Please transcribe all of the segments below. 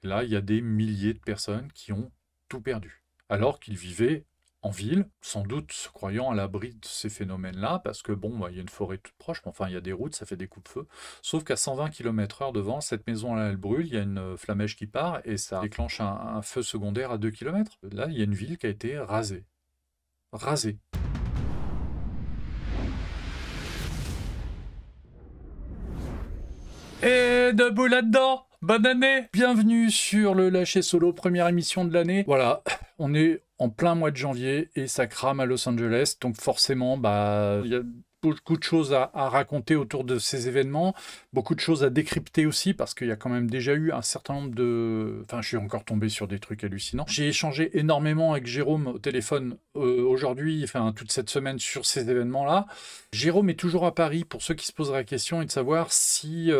Là, il y a des milliers de personnes qui ont tout perdu. Alors qu'ils vivaient en ville, sans doute se croyant à l'abri de ces phénomènes-là, parce que bon, bah, il y a une forêt toute proche, mais enfin, il y a des routes, ça fait des coups de feu. Sauf qu'à 120 km/h devant, cette maison-là, elle brûle, il y a une flamèche qui part, et ça déclenche un feu secondaire à 2 km. Là, il y a une ville qui a été rasée. Rasée. Et debout là-dedans, bonne année. Bienvenue sur le Lâcher Solo, première émission de l'année. Voilà, on est en plein mois de janvier et ça crame à Los Angeles, donc forcément, bah, il y a beaucoup de choses à raconter autour de ces événements, beaucoup de choses à décrypter aussi, parce qu'il y a quand même déjà eu un certain nombre de... Enfin, je suis encore tombé sur des trucs hallucinants. J'ai échangé énormément avec Jérôme au téléphone aujourd'hui, enfin toute cette semaine sur ces événements-là. Jérôme est toujours à Paris, pour ceux qui se poseraient la question, et de savoir s'il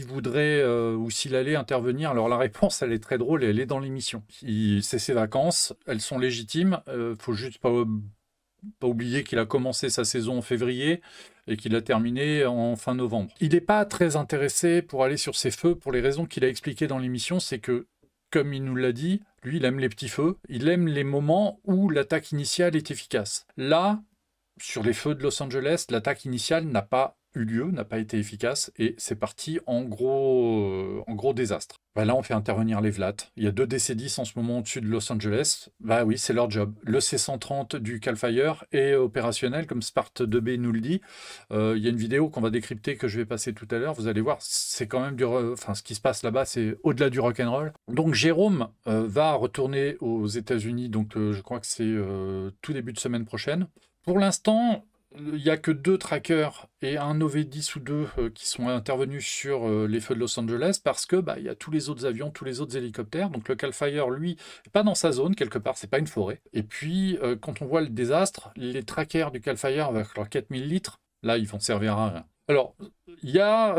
voudrait ou s'il allait intervenir. Alors la réponse, elle est très drôle et elle est dans l'émission. C'est ses vacances, elles sont légitimes, faut juste pas oublier qu'il a commencé sa saison en février et qu'il a terminé en fin novembre. Il n'est pas très intéressé pour aller sur ces feux pour les raisons qu'il a expliquées dans l'émission, c'est que, comme il nous l'a dit, lui, il aime les petits feux, il aime les moments où l'attaque initiale est efficace. Là, sur les feux de Los Angeles, l'attaque initiale n'a pas eu lieu, n'a pas été efficace, et c'est parti en gros désastre. Bah là, on fait intervenir les VLAT. Il y a 2 DC-10 en ce moment au-dessus de Los Angeles. Bah oui, c'est leur job. Le C-130 du Cal Fire est opérationnel, comme Spart 2B nous le dit. Il y a une vidéo qu'on va décrypter, que je vais passer tout à l'heure. Vous allez voir, c'est quand même enfin, ce qui se passe là-bas, c'est au-delà du rock'n'roll. Donc Jérôme va retourner aux États-Unis, donc je crois que c'est tout début de semaine prochaine. Pour l'instant, il n'y a que 2 trackers et un OV-10 ou 2 qui sont intervenus sur les feux de Los Angeles, parce que bah, il y a tous les autres avions, tous les autres hélicoptères. Donc le Cal Fire, lui, n'est pas dans sa zone, quelque part, c'est pas une forêt. Et puis, quand on voit le désastre, les trackers du Cal Fire avec leurs 4000 litres, là, ils vont servir à rien. Alors, il y a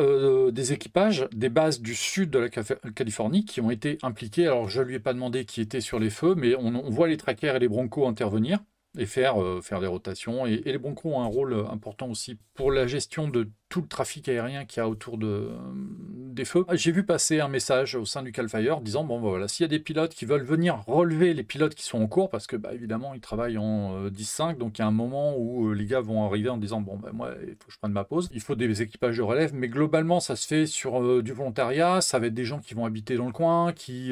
des équipages, des bases du sud de la Californie qui ont été impliqués. Alors, je ne lui ai pas demandé qui était sur les feux, mais on voit les trackers et les Broncos intervenir et faire des rotations. Et les Broncos ont un rôle important aussi pour la gestion de tout le trafic aérien qu'il y a autour des feux. J'ai vu passer un message au sein du Cal Fire disant, bon voilà, s'il y a des pilotes qui veulent venir relever les pilotes qui sont en cours, parce que bah, évidemment ils travaillent en 10-5, donc il y a un moment où les gars vont arriver en disant, bon bah, moi il faut que je prenne ma pause, il faut des équipages de relève, mais globalement ça se fait sur du volontariat, ça va être des gens qui vont habiter dans le coin, qui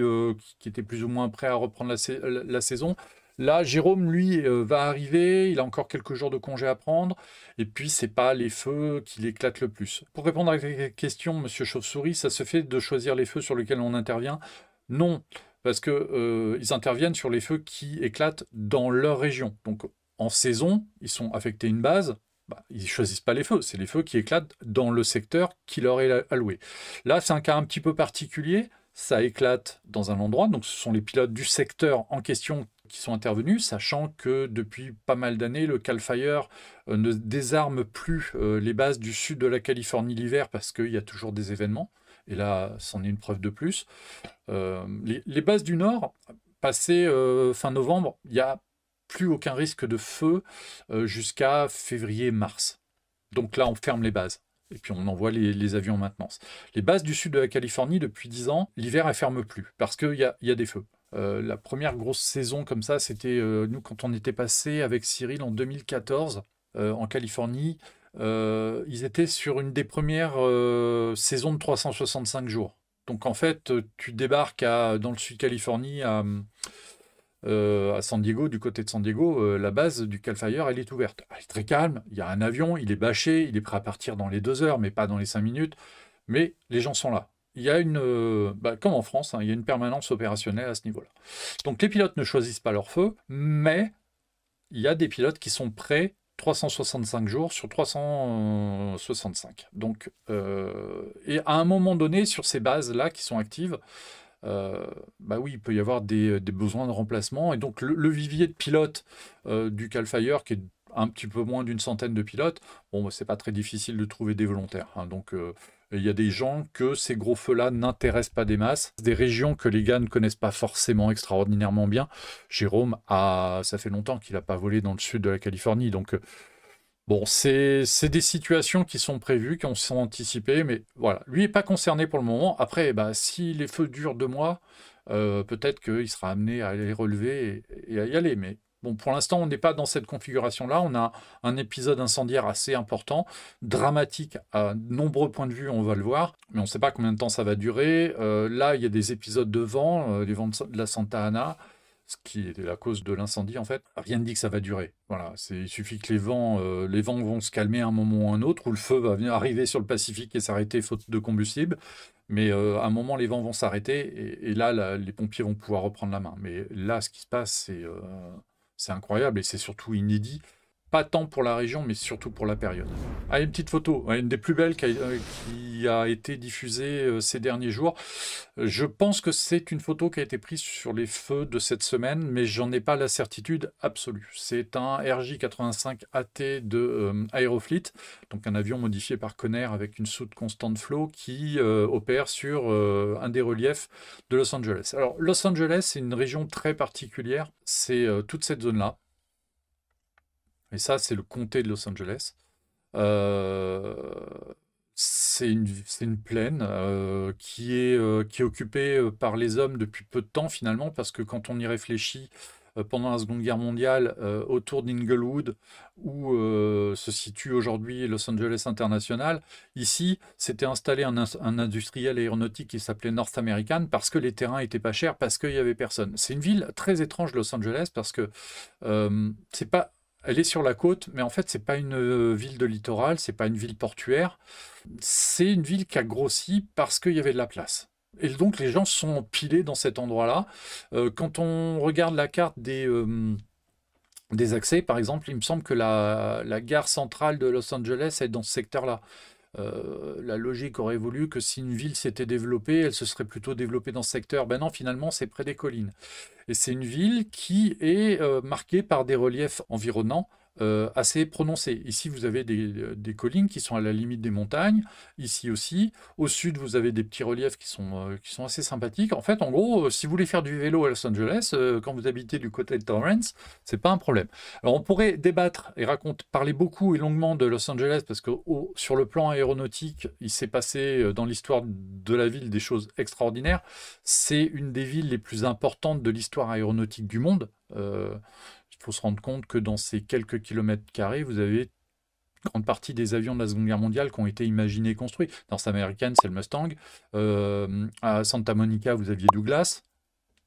étaient plus ou moins prêts à reprendre la saison. Là, Jérôme, lui, va arriver, il a encore quelques jours de congé à prendre, et puis c'est pas les feux qui l'éclatent le plus. Pour répondre à la question, Monsieur Chauve-souris, ça se fait de choisir les feux sur lesquels on intervient? Non, parce que ils interviennent sur les feux qui éclatent dans leur région. Donc en saison, ils sont affectés à une base, bah, ils ne choisissent pas les feux, c'est les feux qui éclatent dans le secteur qui leur est alloué. Là, c'est un cas un petit peu particulier, ça éclate dans un endroit, donc ce sont les pilotes du secteur en question qui sont intervenus, sachant que depuis pas mal d'années, le Cal Fire ne désarme plus les bases du sud de la Californie l'hiver, parce qu'il y a toujours des événements, et là, c'en est une preuve de plus. Les bases du nord, passé fin novembre, il n'y a plus aucun risque de feu jusqu'à février-mars. Donc là, on ferme les bases. Et puis on envoie les avions en maintenance. Les bases du sud de la Californie, depuis 10 ans, l'hiver, elles ne ferment plus, parce qu'il y a des feux. La première grosse saison comme ça, c'était nous quand on était passé avec Cyril en 2014 en Californie. Ils étaient sur une des premières saisons de 365 jours. Donc en fait, tu débarques dans le sud Californie, à San Diego, du côté de San Diego, la base du Cal Fire, elle est ouverte. Elle est très calme, il y a un avion, il est bâché, il est prêt à partir dans les 2 heures, mais pas dans les 5 minutes. Mais les gens sont là. Il y a comme en France, hein, il y a une permanence opérationnelle à ce niveau-là. Donc les pilotes ne choisissent pas leur feu, mais il y a des pilotes qui sont prêts 365 jours sur 365. Donc, et à un moment donné, sur ces bases-là qui sont actives, bah oui, il peut y avoir des besoins de remplacement. Et donc le vivier de pilotes du Cal Fire, qui est un petit peu moins d'une centaine de pilotes, bon, bah, c'est pas très difficile de trouver des volontaires, hein. Donc il y a des gens que ces gros feux-là n'intéressent pas des masses, des régions que les gars ne connaissent pas forcément extraordinairement bien. Jérôme, ça fait longtemps qu'il n'a pas volé dans le sud de la Californie, donc Bon, c'est des situations qui sont prévues, qui sont anticipées, mais voilà. Lui n'est pas concerné pour le moment. Après, bah, si les feux durent 2 mois, peut-être qu'il sera amené à les relever et à y aller. Mais bon, pour l'instant, on n'est pas dans cette configuration-là. On a un épisode incendiaire assez important, dramatique à nombreux points de vue, on va le voir, mais on ne sait pas combien de temps ça va durer. Là, il y a des épisodes de vent, les vents de la Santa Ana, ce qui est la cause de l'incendie en fait. Rien ne dit que ça va durer. Voilà, il suffit que les vents vont se calmer à un moment ou un autre, ou le feu va venir arriver sur le Pacifique et s'arrêter faute de combustible. Mais à un moment, les vents vont s'arrêter et là, les pompiers vont pouvoir reprendre la main. Mais là, ce qui se passe, c'est incroyable et c'est surtout inédit. Pas tant pour la région, mais surtout pour la période. Ah, une petite photo, ouais, une des plus belles qui a été diffusée ces derniers jours. Je pense que c'est une photo qui a été prise sur les feux de cette semaine, mais j'en ai pas la certitude absolue. C'est un RJ-85AT de Aerofleet, donc un avion modifié par Connair avec une soute constant flow qui opère sur un des reliefs de Los Angeles. Alors, Los Angeles, c'est une région très particulière. C'est toute cette zone-là. Et ça, c'est le comté de Los Angeles. Euh, c'est une plaine qui est occupée par les hommes depuis peu de temps finalement, parce que quand on y réfléchit, pendant la Seconde Guerre mondiale, autour d'Inglewood, où se situe aujourd'hui Los Angeles International, ici, s'était installé un industriel aéronautique qui s'appelait North American, parce que les terrains étaient pas chers, parce qu'il y avait personne. C'est une ville très étrange, Los Angeles, parce que c'est pas elle est sur la côte, mais en fait, c'est pas une ville de littoral, c'est pas une ville portuaire. C'est une ville qui a grossi parce qu'il y avait de la place. Et donc, les gens se sont empilés dans cet endroit-là. Quand on regarde la carte des accès, par exemple, il me semble que la gare centrale de Los Angeles est dans ce secteur-là. La logique aurait voulu que si une ville s'était développée, elle se serait plutôt développée dans ce secteur. Ben non, finalement, c'est près des collines. Et c'est une ville qui est marquée par des reliefs environnants assez prononcés. Ici, vous avez des collines qui sont à la limite des montagnes. Ici aussi. Au sud, vous avez des petits reliefs qui sont assez sympathiques. En fait, en gros, si vous voulez faire du vélo à Los Angeles, quand vous habitez du côté de Torrance, c'est pas un problème. Alors, on pourrait débattre et parler beaucoup et longuement de Los Angeles parce que sur le plan aéronautique, il s'est passé dans l'histoire de la ville des choses extraordinaires. C'est une des villes les plus importantes de l'histoire aéronautique du monde. Il faut se rendre compte que dans ces quelques kilomètres carrés, vous avez une grande partie des avions de la Seconde Guerre mondiale qui ont été imaginés et construits. North American, c'est le Mustang. À Santa Monica, vous aviez Douglas.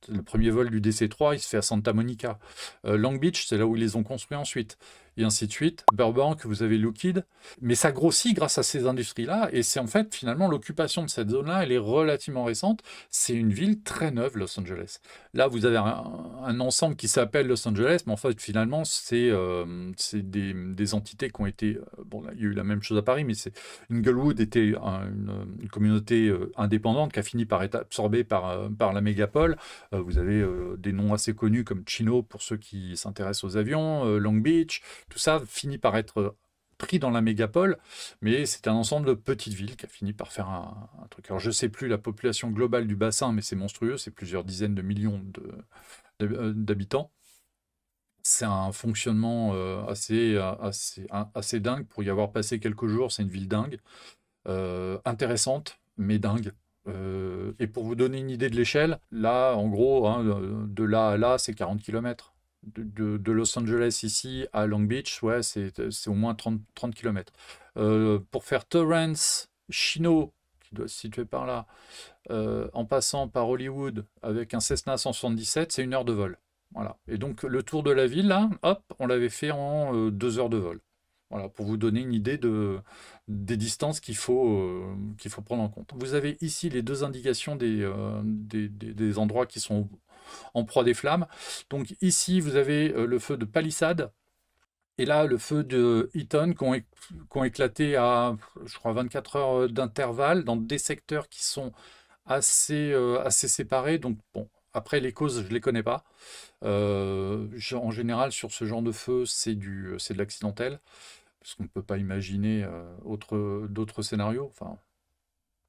Le premier vol du DC-3, il se fait à Santa Monica. Long Beach, c'est là où ils les ont construits ensuite. Et ainsi de suite. Burbank, vous avez Lockheed. Mais ça grossit grâce à ces industries-là. Et c'est en fait, finalement, l'occupation de cette zone-là, elle est relativement récente. C'est une ville très neuve, Los Angeles. Là, vous avez un ensemble qui s'appelle Los Angeles, mais en fait, finalement, c'est des entités qui ont été... bon, là, il y a eu la même chose à Paris, mais Inglewood était une communauté indépendante qui a fini par être absorbée par la mégapole. Vous avez des noms assez connus comme Chino pour ceux qui s'intéressent aux avions, Long Beach, tout ça finit par être pris dans la mégapole, mais c'est un ensemble de petites villes qui a fini par faire un truc. Alors je ne sais plus la population globale du bassin, mais c'est monstrueux, c'est plusieurs dizaines de millions d'habitants. C'est un fonctionnement assez dingue. Pour y avoir passé quelques jours, c'est une ville dingue, intéressante, mais dingue. Et pour vous donner une idée de l'échelle, là, en gros, hein, de là à là, c'est 40 km. De Los Angeles ici à Long Beach, ouais, c'est au moins 30 km. Pour faire Torrance, Chino, qui doit se situer par là, en passant par Hollywood avec un Cessna 177, c'est 1 heure de vol. Voilà. Et donc le tour de la ville, là, hop, on l'avait fait en 2 heures de vol. Voilà, pour vous donner une idée des distances qu'il faut prendre en compte. Vous avez ici les deux indications des endroits qui sont en proie des flammes. Donc ici, vous avez le feu de Palisade et là, le feu de Eaton qui ont éclaté à, je crois, 24 heures d'intervalle dans des secteurs qui sont assez séparés. Donc bon, après, les causes, je ne les connais pas. En général, sur ce genre de feu, c'est de l'accidentel parce qu'on ne peut pas imaginer d'autres scénarios. Enfin,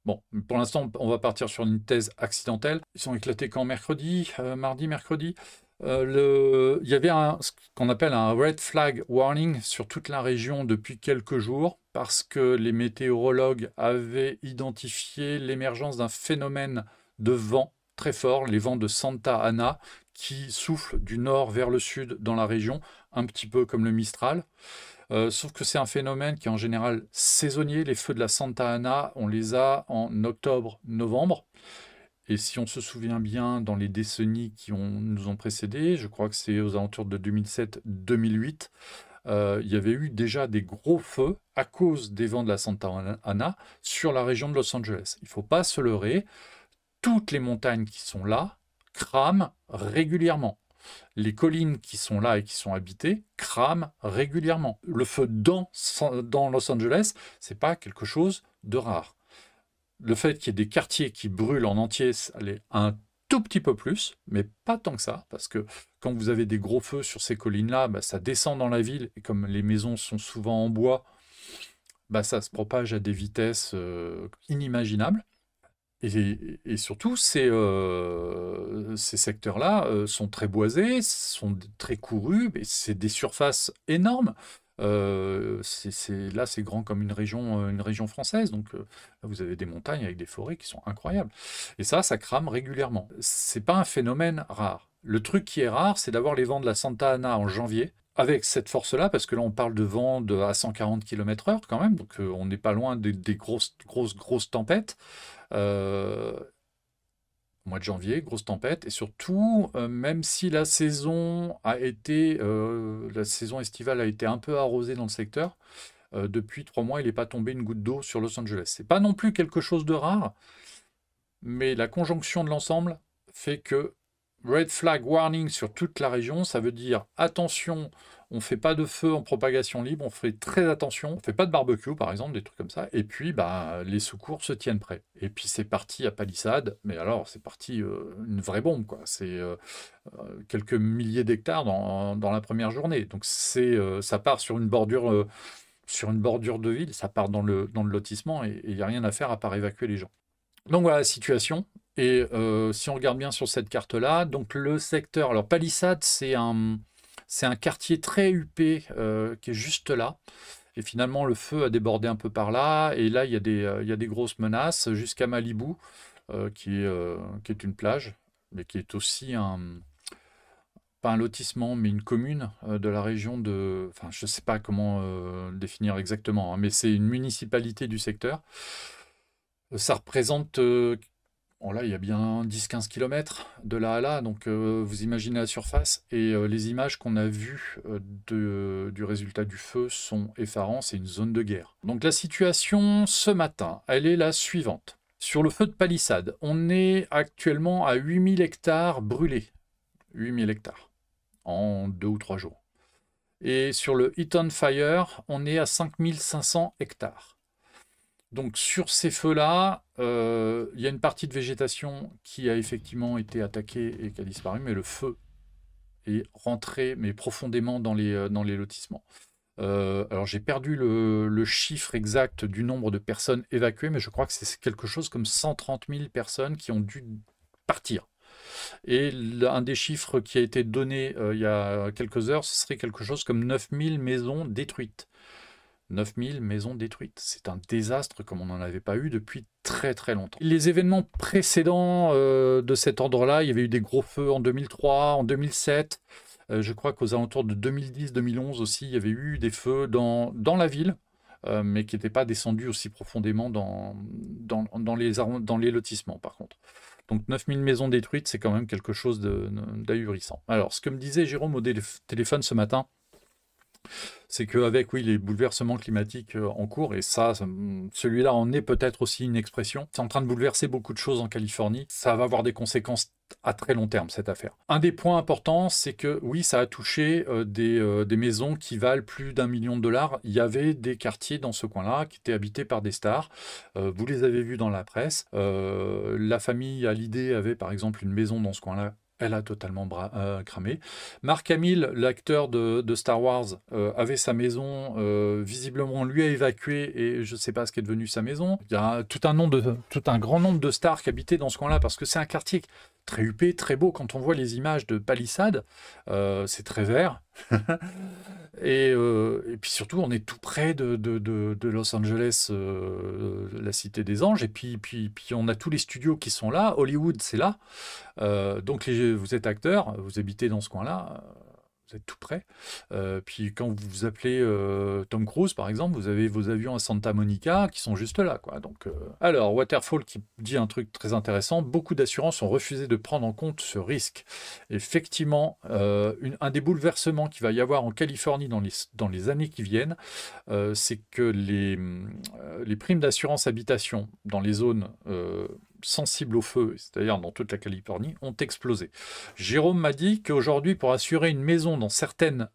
bon, pour l'instant, on va partir sur une thèse accidentelle. Ils sont éclatés quand mercredi, mardi, mercredi. Il y avait ce qu'on appelle un red flag warning sur toute la région depuis quelques jours parce que les météorologues avaient identifié l'émergence d'un phénomène de vent très fort, les vents de Santa Ana, qui soufflent du nord vers le sud dans la région, un petit peu comme le Mistral. Sauf que c'est un phénomène qui est en général saisonnier. Les feux de la Santa Ana, on les a en octobre-novembre. Et si on se souvient bien, dans les décennies qui nous ont précédés, je crois que c'est aux alentours de 2007-2008, il y avait eu déjà des gros feux à cause des vents de la Santa Ana sur la région de Los Angeles. Il ne faut pas se leurrer, toutes les montagnes qui sont là crament régulièrement. Les collines qui sont là et qui sont habitées crament régulièrement. Le feu dans Los Angeles, c'est pas quelque chose de rare. Le fait qu'il y ait des quartiers qui brûlent en entier, ça l'est un tout petit peu plus, mais pas tant que ça, parce que quand vous avez des gros feux sur ces collines-là, bah, ça descend dans la ville, et comme les maisons sont souvent en bois, bah, ça se propage à des vitesses inimaginables. Et surtout, ces secteurs-là sont très boisés, sont très courus, et c'est des surfaces énormes. Là, c'est grand comme une région française, donc là, vous avez des montagnes avec des forêts qui sont incroyables. Et ça crame régulièrement. C'est pas un phénomène rare. Le truc qui est rare, c'est d'avoir les vents de la Santa Ana en janvier, avec cette force-là, parce que là, on parle de vent à 140 km/h quand même, donc on n'est pas loin des grosses tempêtes. Mois de janvier, grosse tempête, et surtout, même si la saison estivale a été un peu arrosée dans le secteur, depuis 3 mois, il n'est pas tombé une goutte d'eau sur Los Angeles. C'est pas non plus quelque chose de rare, mais la conjonction de l'ensemble fait que red flag warning sur toute la région, ça veut dire attention, on ne fait pas de feu en propagation libre, on fait très attention, on ne fait pas de barbecue par exemple, des trucs comme ça, et puis bah, les secours se tiennent prêts. Et puis c'est parti à Palisade, mais alors c'est parti une vraie bombe, quoi. C'est quelques milliers d'hectares dans la première journée. Donc ça part sur une bordure de ville, ça part dans le lotissement, et il n'y a rien à faire à part évacuer les gens. Donc voilà la situation. Et si on regarde bien sur cette carte-là, donc le secteur, alors Palisade, c'est un quartier très huppé qui est juste là. Et finalement, le feu a débordé un peu par là. Et là, il y a des grosses menaces jusqu'à Malibu, qui est une plage, mais qui est aussi pas un lotissement, mais une commune de la région de... Enfin, je ne sais pas comment le définir exactement, hein, mais c'est une municipalité du secteur. Ça représente... là, il y a bien 10-15 km de là à là, donc vous imaginez la surface. Et les images qu'on a vues du résultat du feu sont effarantes, c'est une zone de guerre. Donc la situation ce matin, elle est la suivante. Sur le feu de Palisade, on est actuellement à 8000 hectares brûlés. 8000 hectares en 2 ou 3 jours. Et sur le Eaton Fire, on est à 5500 hectares. Donc sur ces feux-là, il y a une partie de végétation qui a effectivement été attaquée et qui a disparu, mais le feu est rentré mais profondément dans les lotissements. Alors j'ai perdu le chiffre exact du nombre de personnes évacuées, mais je crois que c'est quelque chose comme 130 000 personnes qui ont dû partir. Et un des chiffres qui a été donné il y a quelques heures, ce serait quelque chose comme 9000 maisons détruites. 9000 maisons détruites. C'est un désastre comme on n'en avait pas eu depuis très très longtemps. Les événements précédents de cet ordre-là, il y avait eu des gros feux en 2003, en 2007. Je crois qu'aux alentours de 2010-2011 aussi, il y avait eu des feux dans la ville, mais qui n'étaient pas descendus aussi profondément dans les lotissements par contre. Donc 9000 maisons détruites, c'est quand même quelque chose d'ahurissant. Alors, ce que me disait Jérôme au téléphone ce matin, c'est qu'avec les bouleversements climatiques en cours, et ça, celui-là en est peut-être aussi une expression, c'est en train de bouleverser beaucoup de choses en Californie. Ça va avoir des conséquences à très long terme, cette affaire. Un des points importants, c'est que oui, ça a touché des maisons qui valent plus d'1 million de dollars. Il y avait des quartiers dans ce coin-là qui étaient habités par des stars. Vous les avez vus dans la presse. La famille Hallyday avait par exemple une maison dans ce coin-là Elle a totalement cramé. Mark Hamill, l'acteur de Star Wars, avait sa maison. Visiblement, lui a évacué et je ne sais pas ce qu'est devenu sa maison. Il y a tout un grand nombre de stars qui habitaient dans ce coin-là parce que c'est un quartier très huppé, très beau. Quand on voit les images de palissades, c'est très vert. Et puis surtout, on est tout près de Los Angeles, la Cité des Anges. Et puis on a tous les studios qui sont là. Hollywood, c'est là. Donc vous êtes acteur, vous habitez dans ce coin-là, vous êtes tout près. Puis quand vous appelez Tom Cruise, par exemple, vous avez vos avions à Santa Monica qui sont juste là, quoi. Donc, alors, Waterfall qui dit un truc très intéressant, beaucoup d'assurances ont refusé de prendre en compte ce risque. Effectivement, un des bouleversements qu'il va y avoir en Californie dans les années qui viennent, c'est que les primes d'assurance habitation dans les zones sensibles au feu, c'est-à-dire dans toute la Californie, ont explosé. Jérôme m'a dit qu'aujourd'hui, pour assurer une maison dans certains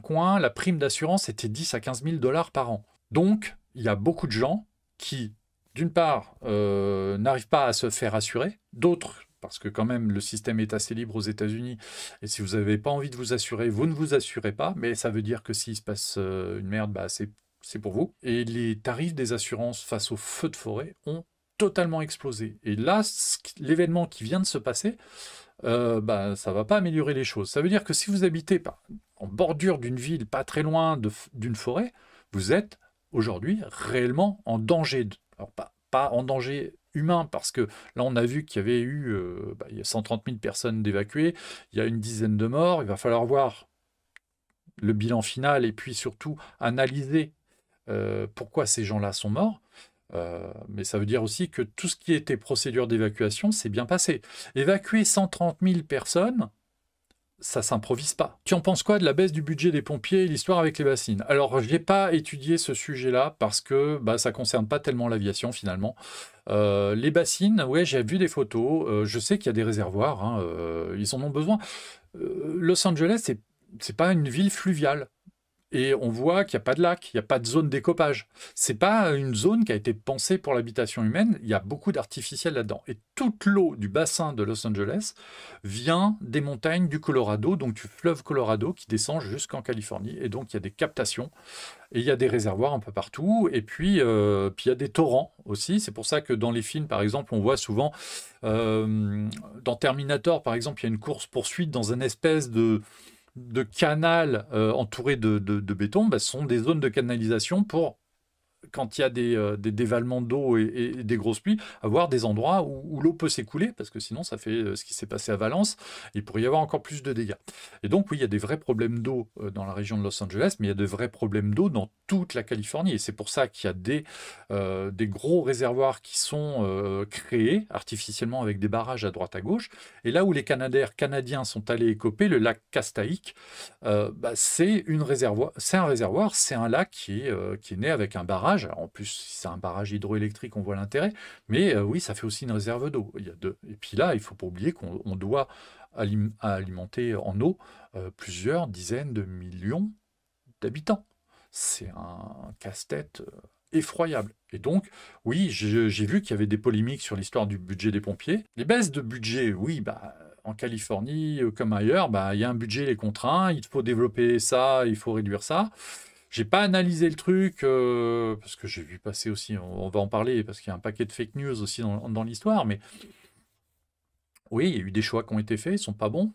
coins, la prime d'assurance était 10 à 15 000 $ par an. Donc, il y a beaucoup de gens qui, d'une part, n'arrivent pas à se faire assurer, d'autres, parce que quand même le système est assez libre aux États-Unis, et si vous n'avez pas envie de vous assurer, vous ne vous assurez pas, mais ça veut dire que s'il se passe une merde, bah, c'est pour vous. Et les tarifs des assurances face aux feux de forêt ont totalement explosé. Et là, l'événement qui vient de se passer, bah, ça ne va pas améliorer les choses. Ça veut dire que si vous habitez en bordure d'une ville, pas très loin d'une forêt, vous êtes aujourd'hui réellement en danger. Alors, pas en danger humain, parce que là, on a vu qu'il y avait eu il y a 130 000 personnes d'évacuées, il y a une dizaine de morts, il va falloir voir le bilan final et puis surtout analyser pourquoi ces gens-là sont morts. Mais ça veut dire aussi que tout ce qui était procédure d'évacuation s'est bien passé. Évacuer 130 000 personnes, ça s'improvise pas. Tu en penses quoi de la baisse du budget des pompiers et l'histoire avec les bassines? Alors, je n'ai pas étudié ce sujet-là parce que ça ne concerne pas tellement l'aviation finalement. Les bassines, ouais, j'ai vu des photos. Je sais qu'il y a des réservoirs, hein, ils en ont besoin. Los Angeles, c'est pas une ville fluviale. Et on voit qu'il n'y a pas de lac, il n'y a pas de zone d'écopage. C'est pas une zone qui a été pensée pour l'habitation humaine, il y a beaucoup d'artificiel là-dedans. Et toute l'eau du bassin de Los Angeles vient des montagnes du Colorado, donc du fleuve Colorado qui descend jusqu'en Californie. Et donc il y a des captations, et il y a des réservoirs un peu partout, et puis il y a des torrents aussi. C'est pour ça que dans les films, par exemple, on voit souvent, dans Terminator, par exemple, il y a une course-poursuite dans une espèce de canal entouré de béton. Ce sont des zones de canalisation pour, quand il y a des dévalements d'eau et des grosses pluies, avoir des endroits où l'eau peut s'écouler, parce que sinon ça fait ce qui s'est passé à Valence, il pourrait y avoir encore plus de dégâts. Et donc oui, il y a des vrais problèmes d'eau dans la région de Los Angeles, mais il y a de vrais problèmes d'eau dans toute la Californie, et c'est pour ça qu'il y a des gros réservoirs qui sont créés artificiellement avec des barrages à droite à gauche, et là où les Canadiens sont allés écoper, le lac Castaïc, c'est un réservoir, c'est un lac qui est né avec un barrage. Alors en plus, si c'est un barrage hydroélectrique, on voit l'intérêt, mais oui, ça fait aussi une réserve d'eau. Et puis là, il ne faut pas oublier qu'on doit alimenter en eau plusieurs dizaines de millions d'habitants. C'est un casse-tête effroyable. Et donc, oui, j'ai vu qu'il y avait des polémiques sur l'histoire du budget des pompiers. Les baisses de budget, oui, en Californie, comme ailleurs, il y a un budget, les contraints, il faut développer ça, il faut réduire ça. J'ai pas analysé le truc, parce que j'ai vu passer aussi, on va en parler, parce qu'il y a un paquet de fake news aussi dans l'histoire, mais oui, il y a eu des choix qui ont été faits, ils sont pas bons,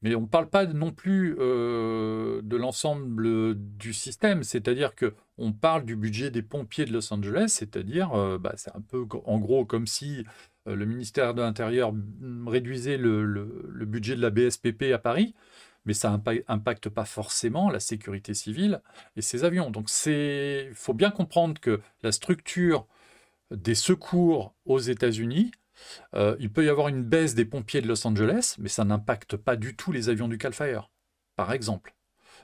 mais on ne parle pas non plus de l'ensemble du système, c'est-à-dire qu'on parle du budget des pompiers de Los Angeles, c'est-à-dire, c'est un peu en gros comme si le ministère de l'Intérieur réduisait le budget de la BSPP à Paris, mais ça impacte pas forcément la sécurité civile et ses avions. Donc il faut bien comprendre que la structure des secours aux États-Unis, il peut y avoir une baisse des pompiers de Los Angeles, mais ça n'impacte pas du tout les avions du Cal Fire, par exemple,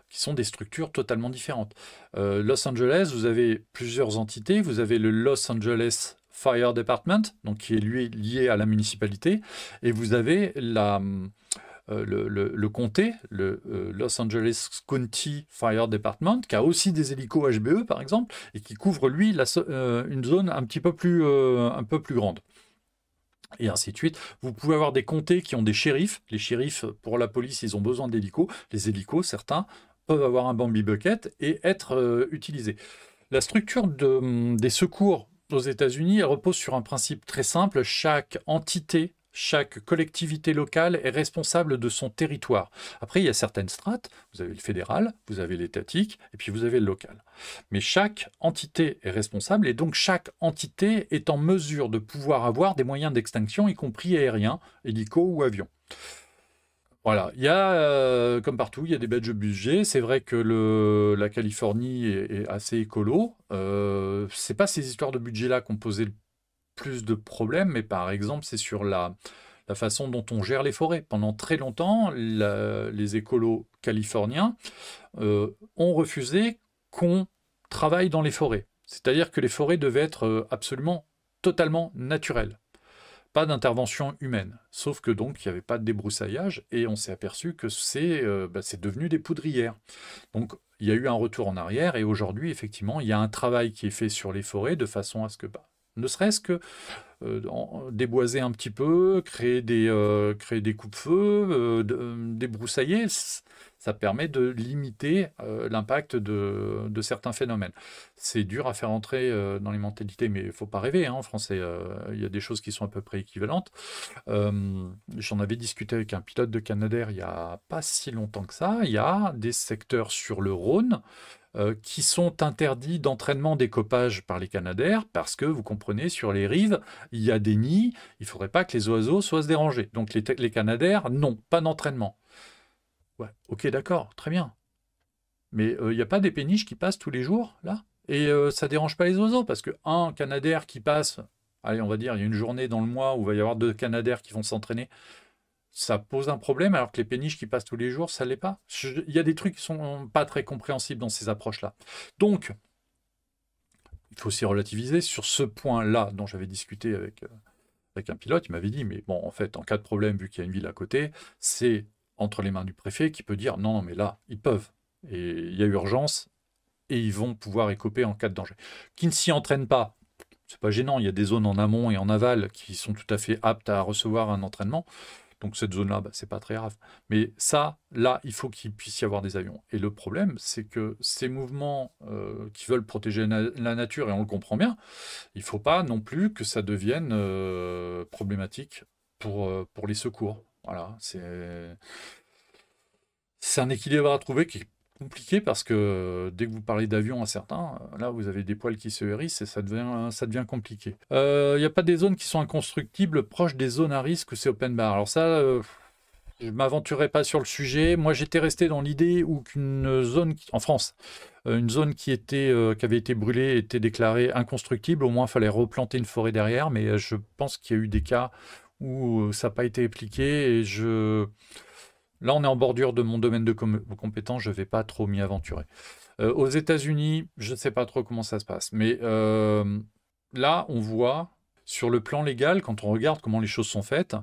qui sont des structures totalement différentes. Los Angeles, vous avez plusieurs entités. Vous avez le Los Angeles Fire Department, donc qui est lui lié à la municipalité, et vous avez le comté, le Los Angeles County Fire Department, qui a aussi des hélicos HBE, par exemple, et qui couvre, lui, une zone un peu plus grande. et ainsi de suite. Vous pouvez avoir des comtés qui ont des shérifs. Les shérifs, pour la police, ils ont besoin d'hélicos. Les hélicos, certains, peuvent avoir un Bambi Bucket et être utilisés. La structure des secours aux États-Unis, elle repose sur un principe très simple. Chaque entité, chaque collectivité locale est responsable de son territoire. Après, il y a certaines strates. Vous avez le fédéral, vous avez l'étatique, et puis vous avez le local. Mais chaque entité est responsable, et donc chaque entité est en mesure de pouvoir avoir des moyens d'extinction, y compris aériens, hélicos ou avions. Voilà, il y a, comme partout, il y a des budgets budget. C'est vrai que la Californie est assez écolo. C'est pas ces histoires de budget-là qui ont posé le plus de problèmes, mais par exemple, c'est sur la façon dont on gère les forêts. Pendant très longtemps, les écolos californiens ont refusé qu'on travaille dans les forêts. C'est-à-dire que les forêts devaient être absolument, totalement naturelles. Pas d'intervention humaine. Sauf que donc, il n'y avait pas de débroussaillage et on s'est aperçu que c'est devenu des poudrières. Donc, il y a eu un retour en arrière et aujourd'hui, effectivement, il y a un travail qui est fait sur les forêts de façon à ce que, ne serait-ce que déboiser un petit peu, créer des coupe-feux, débroussailler, ça permet de limiter l'impact de certains phénomènes. C'est dur à faire entrer dans les mentalités, mais il ne faut pas rêver, hein, en français, il y a des choses qui sont à peu près équivalentes. J'en avais discuté avec un pilote de Canadair il n'y a pas si longtemps que ça. Il y a des secteurs sur le Rhône qui sont interdits d'entraînement découpage par les Canadair parce que, vous comprenez, sur les rives, il y a des nids, il ne faudrait pas que les oiseaux soient dérangés. Donc les Canadair, non, pas d'entraînement. Ouais, ok, d'accord, très bien. Mais il n'y a pas des péniches qui passent tous les jours, là? Et ça dérange pas les oiseaux, parce que un Canadair qui passe, allez, on va dire, il y a une journée dans le mois où il va y avoir 2 Canadair qui vont s'entraîner, ça pose un problème, alors que les péniches qui passent tous les jours, ça l'est pas. Il y a des trucs qui sont pas très compréhensibles dans ces approches-là. Donc, il faut aussi relativiser sur ce point-là dont j'avais discuté avec un pilote. Il m'avait dit, mais bon, en fait, en cas de problème, vu qu'il y a une ville à côté, c'est entre les mains du préfet qui peut dire, non, non, mais là, ils peuvent. Et il y a urgence, et ils vont pouvoir écoper en cas de danger. Qui ne s'y entraînent pas, c'est pas gênant, il y a des zones en amont et en aval qui sont tout à fait aptes à recevoir un entraînement. Donc cette zone-là, c'est pas très grave. Mais ça, là, il faut qu'il puisse y avoir des avions. Et le problème, c'est que ces mouvements qui veulent protéger la nature, et on le comprend bien, il ne faut pas non plus que ça devienne problématique pour les secours. Voilà, c'est un équilibre à trouver qui est compliqué parce que dès que vous parlez d'avion à certains, là vous avez des poils qui se hérissent et ça devient compliqué. Il n'y a pas des zones qui sont inconstructibles proches des zones à risque où c'est open bar. Alors ça, je ne m'aventurerai pas sur le sujet. Moi j'étais resté dans l'idée où qu'une zone, en France, une zone qui avait été brûlée était déclarée inconstructible. Au moins il fallait replanter une forêt derrière, mais je pense qu'il y a eu des cas où ça n'a pas été appliqué et là, on est en bordure de mon domaine de compétence, je ne vais pas trop m'y aventurer. Aux États-Unis, je ne sais pas trop comment ça se passe, mais là, on voit, sur le plan légal, quand on regarde comment les choses sont faites,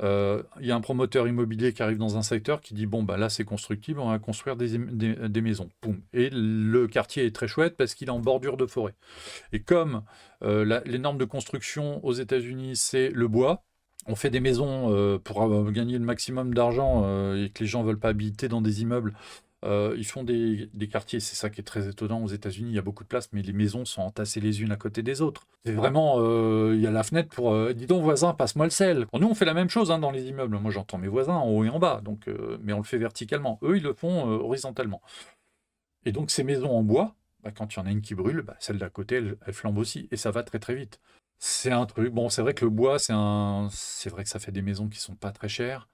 il y a un promoteur immobilier qui arrive dans un secteur qui dit, bon, bah, là, c'est constructible, on va construire des maisons. Boum. Et le quartier est très chouette parce qu'il est en bordure de forêt. Et comme les normes de construction aux États-Unis, c'est le bois, on fait des maisons pour gagner le maximum d'argent et que les gens ne veulent pas habiter dans des immeubles. Ils font des quartiers, c'est ça qui est très étonnant aux États-Unis. Il y a beaucoup de place, mais les maisons sont entassées les unes à côté des autres. C'est vraiment, il y a la fenêtre pour dis donc, voisin, passe-moi le sel. Bon, nous, on fait la même chose hein, dans les immeubles. Moi, j'entends mes voisins en haut et en bas, donc, mais on le fait verticalement. Eux, ils le font horizontalement. Et donc, ces maisons en bois, quand il y en a une qui brûle, celle d'à côté, elle flambe aussi. Et ça va très très vite. C'est un truc. Bon, c'est vrai que le bois, c'est vrai que ça fait des maisons qui sont pas très chères.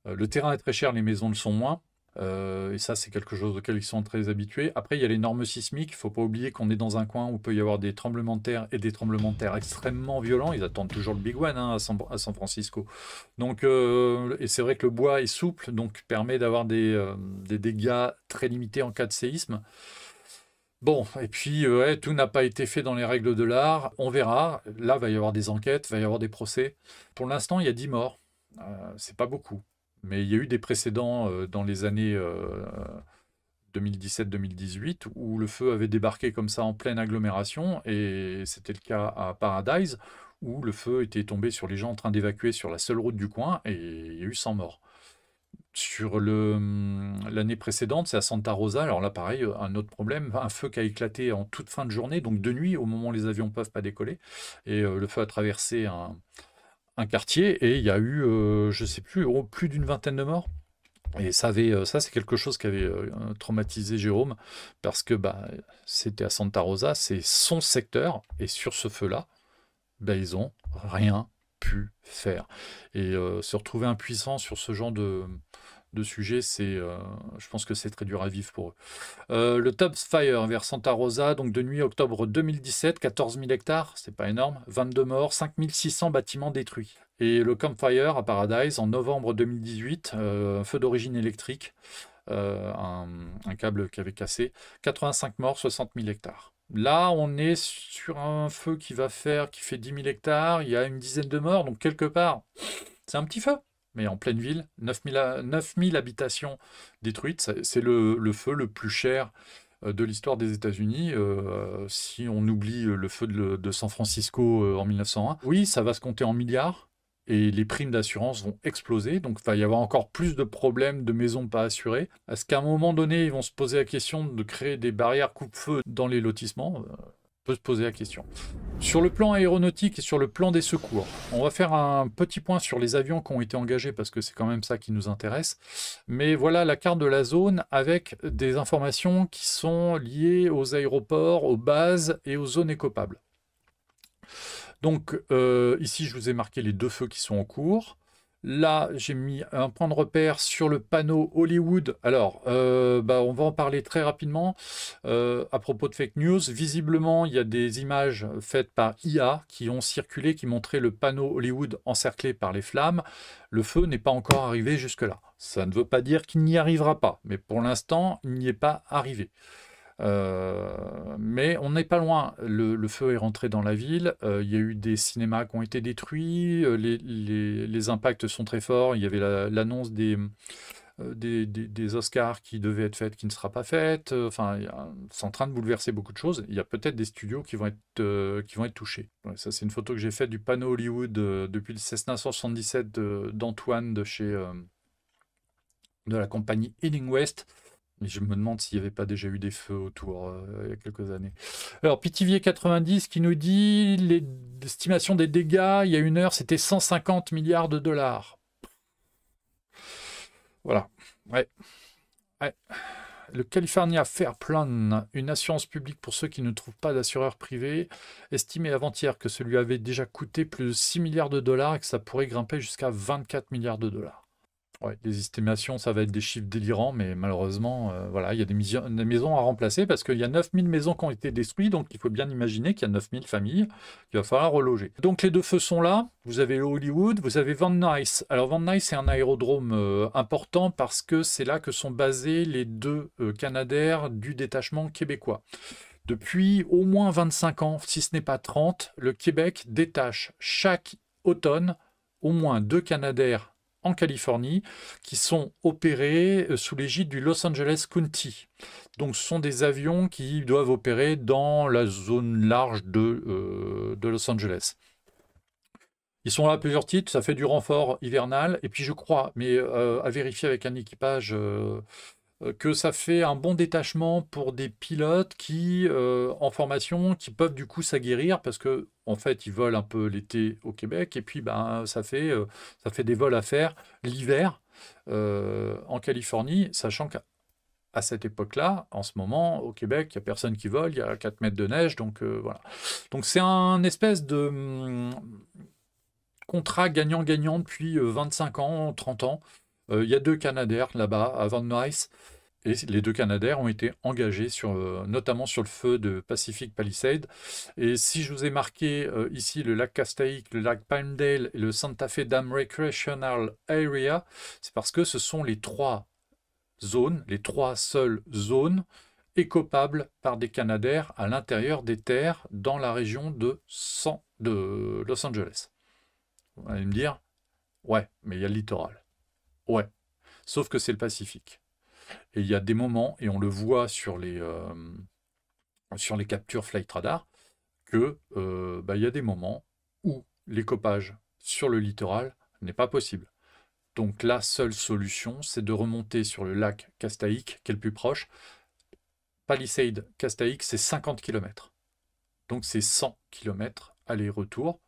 Le terrain est très cher, les maisons le sont moins. Et ça, c'est quelque chose auquel ils sont très habitués. Après, il y a les normes sismiques. Il ne faut pas oublier qu'on est dans un coin où il peut y avoir des tremblements de terre et des tremblements de terre extrêmement violents. Ils attendent toujours le Big One hein, à San Francisco. Donc, et c'est vrai que le bois est souple, donc permet d'avoir des dégâts très limités en cas de séisme. Bon, et puis tout n'a pas été fait dans les règles de l'art. On verra. Là, il va y avoir des enquêtes, il va y avoir des procès. Pour l'instant, il y a 10 morts. C'est pas beaucoup. Mais il y a eu des précédents dans les années 2017-2018 où le feu avait débarqué comme ça en pleine agglomération. Et c'était le cas à Paradise, où le feu était tombé sur les gens en train d'évacuer sur la seule route du coin, et il y a eu 100 morts. Sur l'année précédente, c'est à Santa Rosa. Alors là, pareil, un autre problème, un feu qui a éclaté en toute fin de journée, donc de nuit, au moment où les avions ne peuvent pas décoller. Et le feu a traversé un quartier et il y a eu, je sais plus, plus d'une vingtaine de morts. Et ça c'est quelque chose qui avait traumatisé Jérôme, parce que bah, c'était à Santa Rosa, c'est son secteur, et sur ce feu-là, bah, ils ont rien pu faire. Et se retrouver impuissant sur ce genre de sujet, je pense que c'est très dur à vivre pour eux. Le Tubbs Fire vers Santa Rosa, donc de nuit octobre 2017, 14 000 hectares, c'est pas énorme, 22 morts, 5 600 bâtiments détruits. Et le Campfire à Paradise en novembre 2018, feu d'origine électrique, un câble qui avait cassé, 85 morts, 60 000 hectares. Là, on est sur un feu qui fait 10 000 hectares, il y a une dizaine de morts, donc quelque part, c'est un petit feu. Mais en pleine ville, 9 000 habitations détruites, c'est le feu le plus cher de l'histoire des États-Unis, si on oublie le feu de San Francisco en 1901. Oui, ça va se compter en milliards, et les primes d'assurance vont exploser, donc il va y avoir encore plus de problèmes de maisons pas assurées. Est-ce qu'à un moment donné, ils vont se poser la question de créer des barrières coupe-feu dans les lotissements? On peut se poser la question. Sur le plan aéronautique et sur le plan des secours, on va faire un petit point sur les avions qui ont été engagés, parce que c'est quand même ça qui nous intéresse. Mais voilà la carte de la zone avec des informations qui sont liées aux aéroports, aux bases et aux zones écopables. Donc ici, je vous ai marqué les 2 feux qui sont en cours. Là, j'ai mis un point de repère sur le panneau Hollywood. Alors, on va en parler très rapidement. À propos de fake news, visiblement, il y a des images faites par IA qui ont circulé, qui montraient le panneau Hollywood encerclé par les flammes. Le feu n'est pas encore arrivé jusque-là. Ça ne veut pas dire qu'il n'y arrivera pas, mais pour l'instant, il n'y est pas arrivé. Mais on n'est pas loin. Le feu est rentré dans la ville. Il y a eu des cinémas qui ont été détruits. Les impacts sont très forts. Il y avait l'annonce des Oscars qui devait être faite, qui ne sera pas faite. Enfin, c'est en train de bouleverser beaucoup de choses. Il y a peut-être des studios qui vont être touchés. Ouais, ça, c'est une photo que j'ai faite du panneau Hollywood depuis le Cessna 177 d'Antoine de la compagnie Heading West. Mais je me demande s'il n'y avait pas déjà eu des feux autour il y a quelques années. Alors, Pitivier 90 qui nous dit l'estimation des dégâts il y a 1 heure, c'était 150 milliards de dollars. Voilà. Ouais. Le California Fair Plan, une assurance publique pour ceux qui ne trouvent pas d'assureur privé, estimait avant-hier que celui avait déjà coûté plus de 6 milliards de dollars et que ça pourrait grimper jusqu'à 24 milliards de dollars. Ouais, les estimations, ça va être des chiffres délirants, mais malheureusement, voilà, il y a des maisons à remplacer, parce qu'il y a 9000 maisons qui ont été détruites, donc il faut bien imaginer qu'il y a 9000 familles qu'il va falloir reloger. Donc les 2 feux sont là, vous avez Hollywood, vous avez Van Nuys. Alors Van Nuys, c'est un aérodrome important, parce que c'est là que sont basés les 2 Canadair du détachement québécois. Depuis au moins 25 ans, si ce n'est pas 30, le Québec détache chaque automne au moins 2 Canadair en Californie, qui sont opérés sous l'égide du Los Angeles County. Donc ce sont des avions qui doivent opérer dans la zone large de Los Angeles. Ils sont là à plusieurs titres, ça fait du renfort hivernal, et puis je crois, mais à vérifier avec un équipage, que ça fait un bon détachement pour des pilotes qui, en formation, qui peuvent du coup s'aguerrir, parce que en fait, ils volent un peu l'été au Québec, et puis ça fait des vols à faire l'hiver en Californie, sachant qu'à cette époque-là, en ce moment, au Québec, il n'y a personne qui vole, il y a 4 mètres de neige, donc voilà. Donc c'est un espèce de contrat gagnant-gagnant depuis 25 ans, 30 ans. Il y a 2 Canadair là-bas, à Van Nuys, et les 2 Canadair ont été engagés notamment sur le feu de Pacific Palisades. Et si je vous ai marqué ici le lac Castaic, le lac Palmdale et le Santa Fe Dam Recreational Area, c'est parce que ce sont les 3 zones, les 3 seules zones écopables par des Canadair à l'intérieur des terres dans la région de Los Angeles. Vous allez me dire, ouais, mais il y a le littoral. Ouais, sauf que c'est le Pacifique. Et il y a des moments, et on le voit sur les captures Flight Radar, que il y a des moments où l'écopage sur le littoral n'est pas possible. Donc la seule solution, c'est de remonter sur le lac Castaïc, qui est le plus proche. Palisade Castaïc, c'est 50 km. Donc c'est 100 km aller-retour,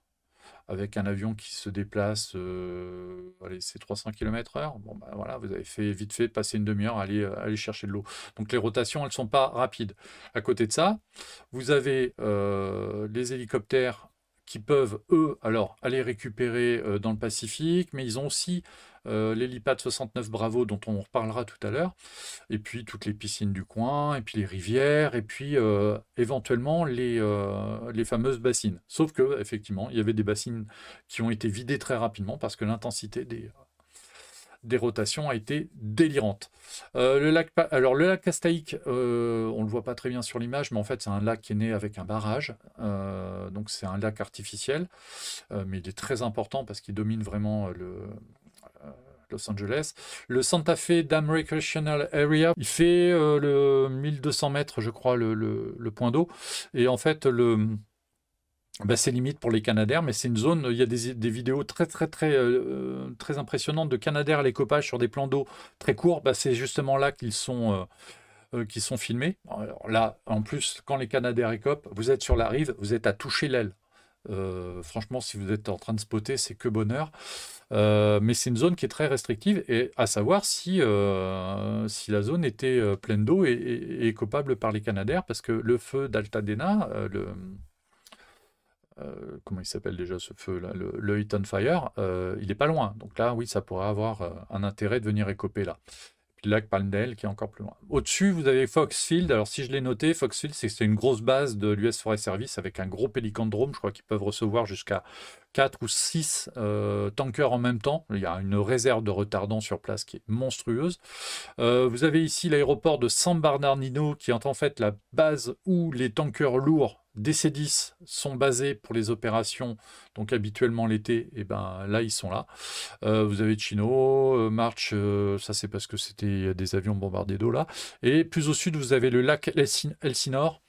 avec un avion qui se déplace, allez, c'est 300 km/h. Bon, bah voilà, vous avez fait vite fait de passer une demi-heure à aller chercher de l'eau. Donc les rotations, elles ne sont pas rapides. À côté de ça, vous avez les hélicoptères qui peuvent, eux, alors, aller récupérer dans le Pacifique, mais ils ont aussi l'hélipad 69 Bravo, dont on reparlera tout à l'heure, et puis toutes les piscines du coin, et puis les rivières, et puis éventuellement les fameuses bassines. Sauf que, effectivement, il y avait des bassines qui ont été vidées très rapidement parce que l'intensité des rotations a été délirante. Le lac Castaïc, on ne le voit pas très bien sur l'image, mais en fait c'est un lac qui est né avec un barrage, donc c'est un lac artificiel, mais il est très important parce qu'il domine vraiment Los Angeles. Le Santa Fe Dam Recreational Area, il fait le 1200 mètres, je crois, le point d'eau, et en fait c'est limite pour les canadaires, mais c'est une zone, il y a des vidéos très impressionnantes de canadaires à l'écopage sur des plans d'eau très courts. C'est justement là qu'ils sont filmés. Alors là, en plus, quand les canadaires écopent, vous êtes sur la rive, vous êtes à toucher l'aile. Franchement, si vous êtes en train de spotter, c'est que bonheur. Mais c'est une zone qui est très restrictive, et à savoir si la zone était pleine d'eau et écopable par les canadaires, parce que le feu d'Altadena, comment il s'appelle déjà ce feu-là, le Eaton Fire, il n'est pas loin. Donc là, oui, ça pourrait avoir un intérêt de venir écoper là. Puis le lac Palmdale qui est encore plus loin. Au-dessus, vous avez Foxfield. Alors si je l'ai noté, Foxfield, c'est une grosse base de l'US Forest Service avec un gros pélicandrome. Je crois qu'ils peuvent recevoir jusqu'à 4 ou 6 tankers en même temps. Il y a une réserve de retardants sur place qui est monstrueuse. Vous avez ici l'aéroport de San Bernardino, qui est en fait la base où les tankers lourds DC-10 sont basés pour les opérations, donc habituellement l'été, et ben là ils sont là. Vous avez Chino, March, ça c'est parce que c'était des avions bombardés d'eau là. Et plus au sud, vous avez le lac Elsinore,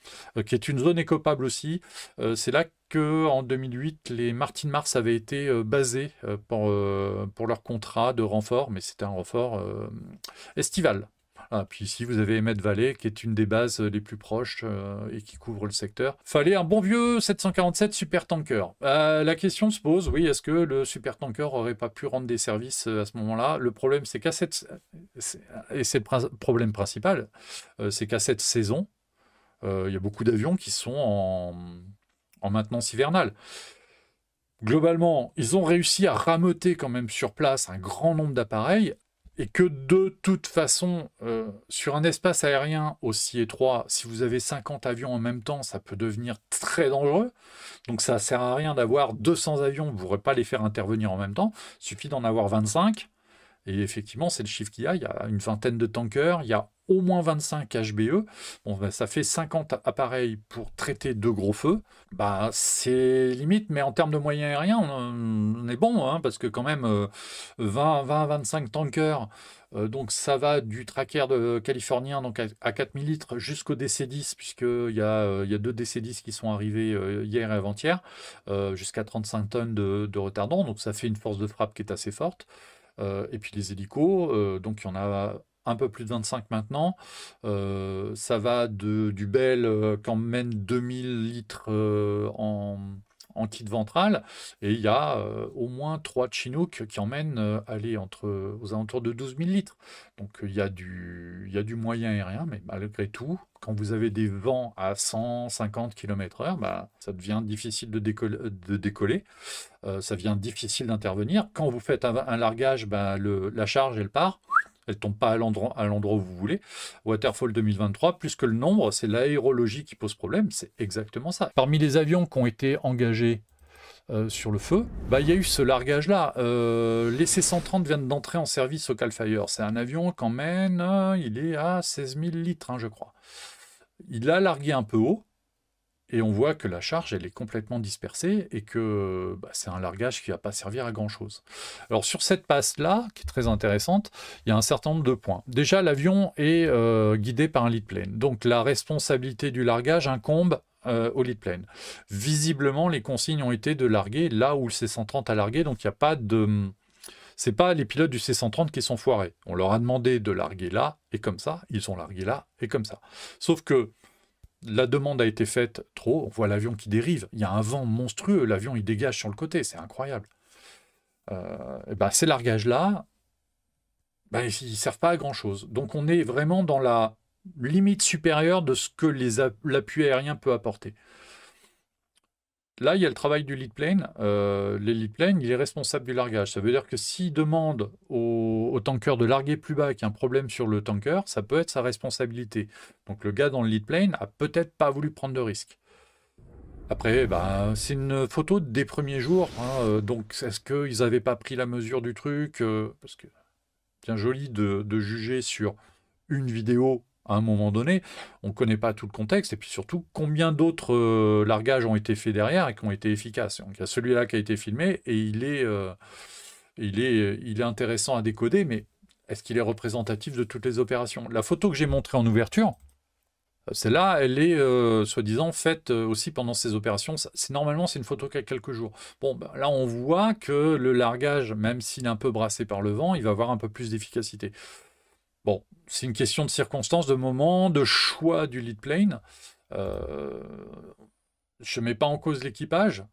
qui est une zone écopable aussi. C'est là que en 2008, les Martin Mars avaient été basés pour leur contrat de renfort, mais c'était un renfort estival. Ah, puis ici, vous avez Emmett Valley, qui est une des bases les plus proches et qui couvre le secteur. Fallait un bon vieux 747 supertanker. La question se pose, oui, est-ce que le supertanker n'aurait pas pu rendre des services à ce moment-là? Le problème, c'est et c'est le problème principal, c'est qu'à cette saison, il y a beaucoup d'avions qui sont en maintenance hivernale. Globalement, ils ont réussi à rameuter quand même sur place un grand nombre d'appareils, et que de toute façon, sur un espace aérien aussi étroit, si vous avez 50 avions en même temps, ça peut devenir très dangereux. Donc ça ne sert à rien d'avoir 200 avions, vous ne pourrez pas les faire intervenir en même temps, il suffit d'en avoir 25. Et effectivement, c'est le chiffre qu'il y a. Il y a une vingtaine de tankers, il y a au moins 25 HBE. Bon, ça fait 50 appareils pour traiter de gros feux. C'est limite, mais en termes de moyens aériens, on est bon, hein, parce que quand même, 20-25 tankers, donc ça va du tracker californien donc à 4000 litres jusqu'au DC-10, puisqu'il y a 2 DC-10 qui sont arrivés hier et avant-hier, jusqu'à 35 tonnes de retardant. Donc ça fait une force de frappe qui est assez forte. Et puis les hélicos, donc il y en a un peu plus de 25 maintenant. Ça va du Bell qui emmène 2000 litres en kit ventral, et il y a au moins 3 Chinook qui emmènent aux alentours de 12 000 litres. Donc il y a du moyen aérien, mais malgré tout, quand vous avez des vents à 150 km/h, ça devient difficile de décoller. Ça devient difficile d'intervenir. Quand vous faites un largage, la charge, elle part. Elle ne tombe pas à l'endroit où vous voulez. Waterfall 2023, plus que le nombre, c'est l'aérologie qui pose problème. C'est exactement ça. Parmi les avions qui ont été engagés sur le feu, il y a eu ce largage-là. Les C-130 viennent d'entrer en service au Cal Fire. C'est un avion quand même, il est à 16 000 litres, je crois. Il a largué un peu haut, et on voit que la charge, elle est complètement dispersée, et que c'est un largage qui ne va pas servir à grand-chose. Alors sur cette passe-là, qui est très intéressante, il y a un certain nombre de points. Déjà, l'avion est guidé par un lead plane. Donc la responsabilité du largage incombe au lead plane. Visiblement, les consignes ont été de larguer là où le C-130 a largué, donc il n'y a pas de... C'est pas les pilotes du C-130 qui sont foirés. On leur a demandé de larguer là, et comme ça, ils ont largué là, et comme ça. Sauf que la demande a été faite trop, on voit l'avion qui dérive, il y a un vent monstrueux, l'avion il dégage sur le côté, c'est incroyable. Et ben, ces largages-là, ben, ils ne servent pas à grand-chose. Donc on est vraiment dans la limite supérieure de ce que l'appui aérien peut apporter. Là, il y a le travail du lead plane. Le lead plane, il est responsable du largage. Ça veut dire que s'il demande au tanker de larguer plus bas, qu'il y a un problème sur le tanker, ça peut être sa responsabilité. Donc le gars dans le lead plane a peut-être pas voulu prendre de risque. Après, bah, c'est une photo des premiers jours, hein, donc est-ce qu'ils n'avaient pas pris la mesure du truc parce que c'est bien joli de juger sur une vidéo à un moment donné, on ne connaît pas tout le contexte, et puis surtout, combien d'autres largages ont été faits derrière et qui ont été efficaces. Donc il y a celui-là qui a été filmé, et il est intéressant à décoder, mais est-ce qu'il est représentatif de toutes les opérations? La photo que j'ai montrée en ouverture, celle-là, elle est soi-disant faite aussi pendant ces opérations. Normalement, c'est une photo qui a quelques jours. Bon, ben, là, on voit que le largage, même s'il est un peu brassé par le vent, il va avoir un peu plus d'efficacité. Bon, c'est une question de circonstances, de moment, de choix du lead plane. Je ne mets pas en cause l'équipage.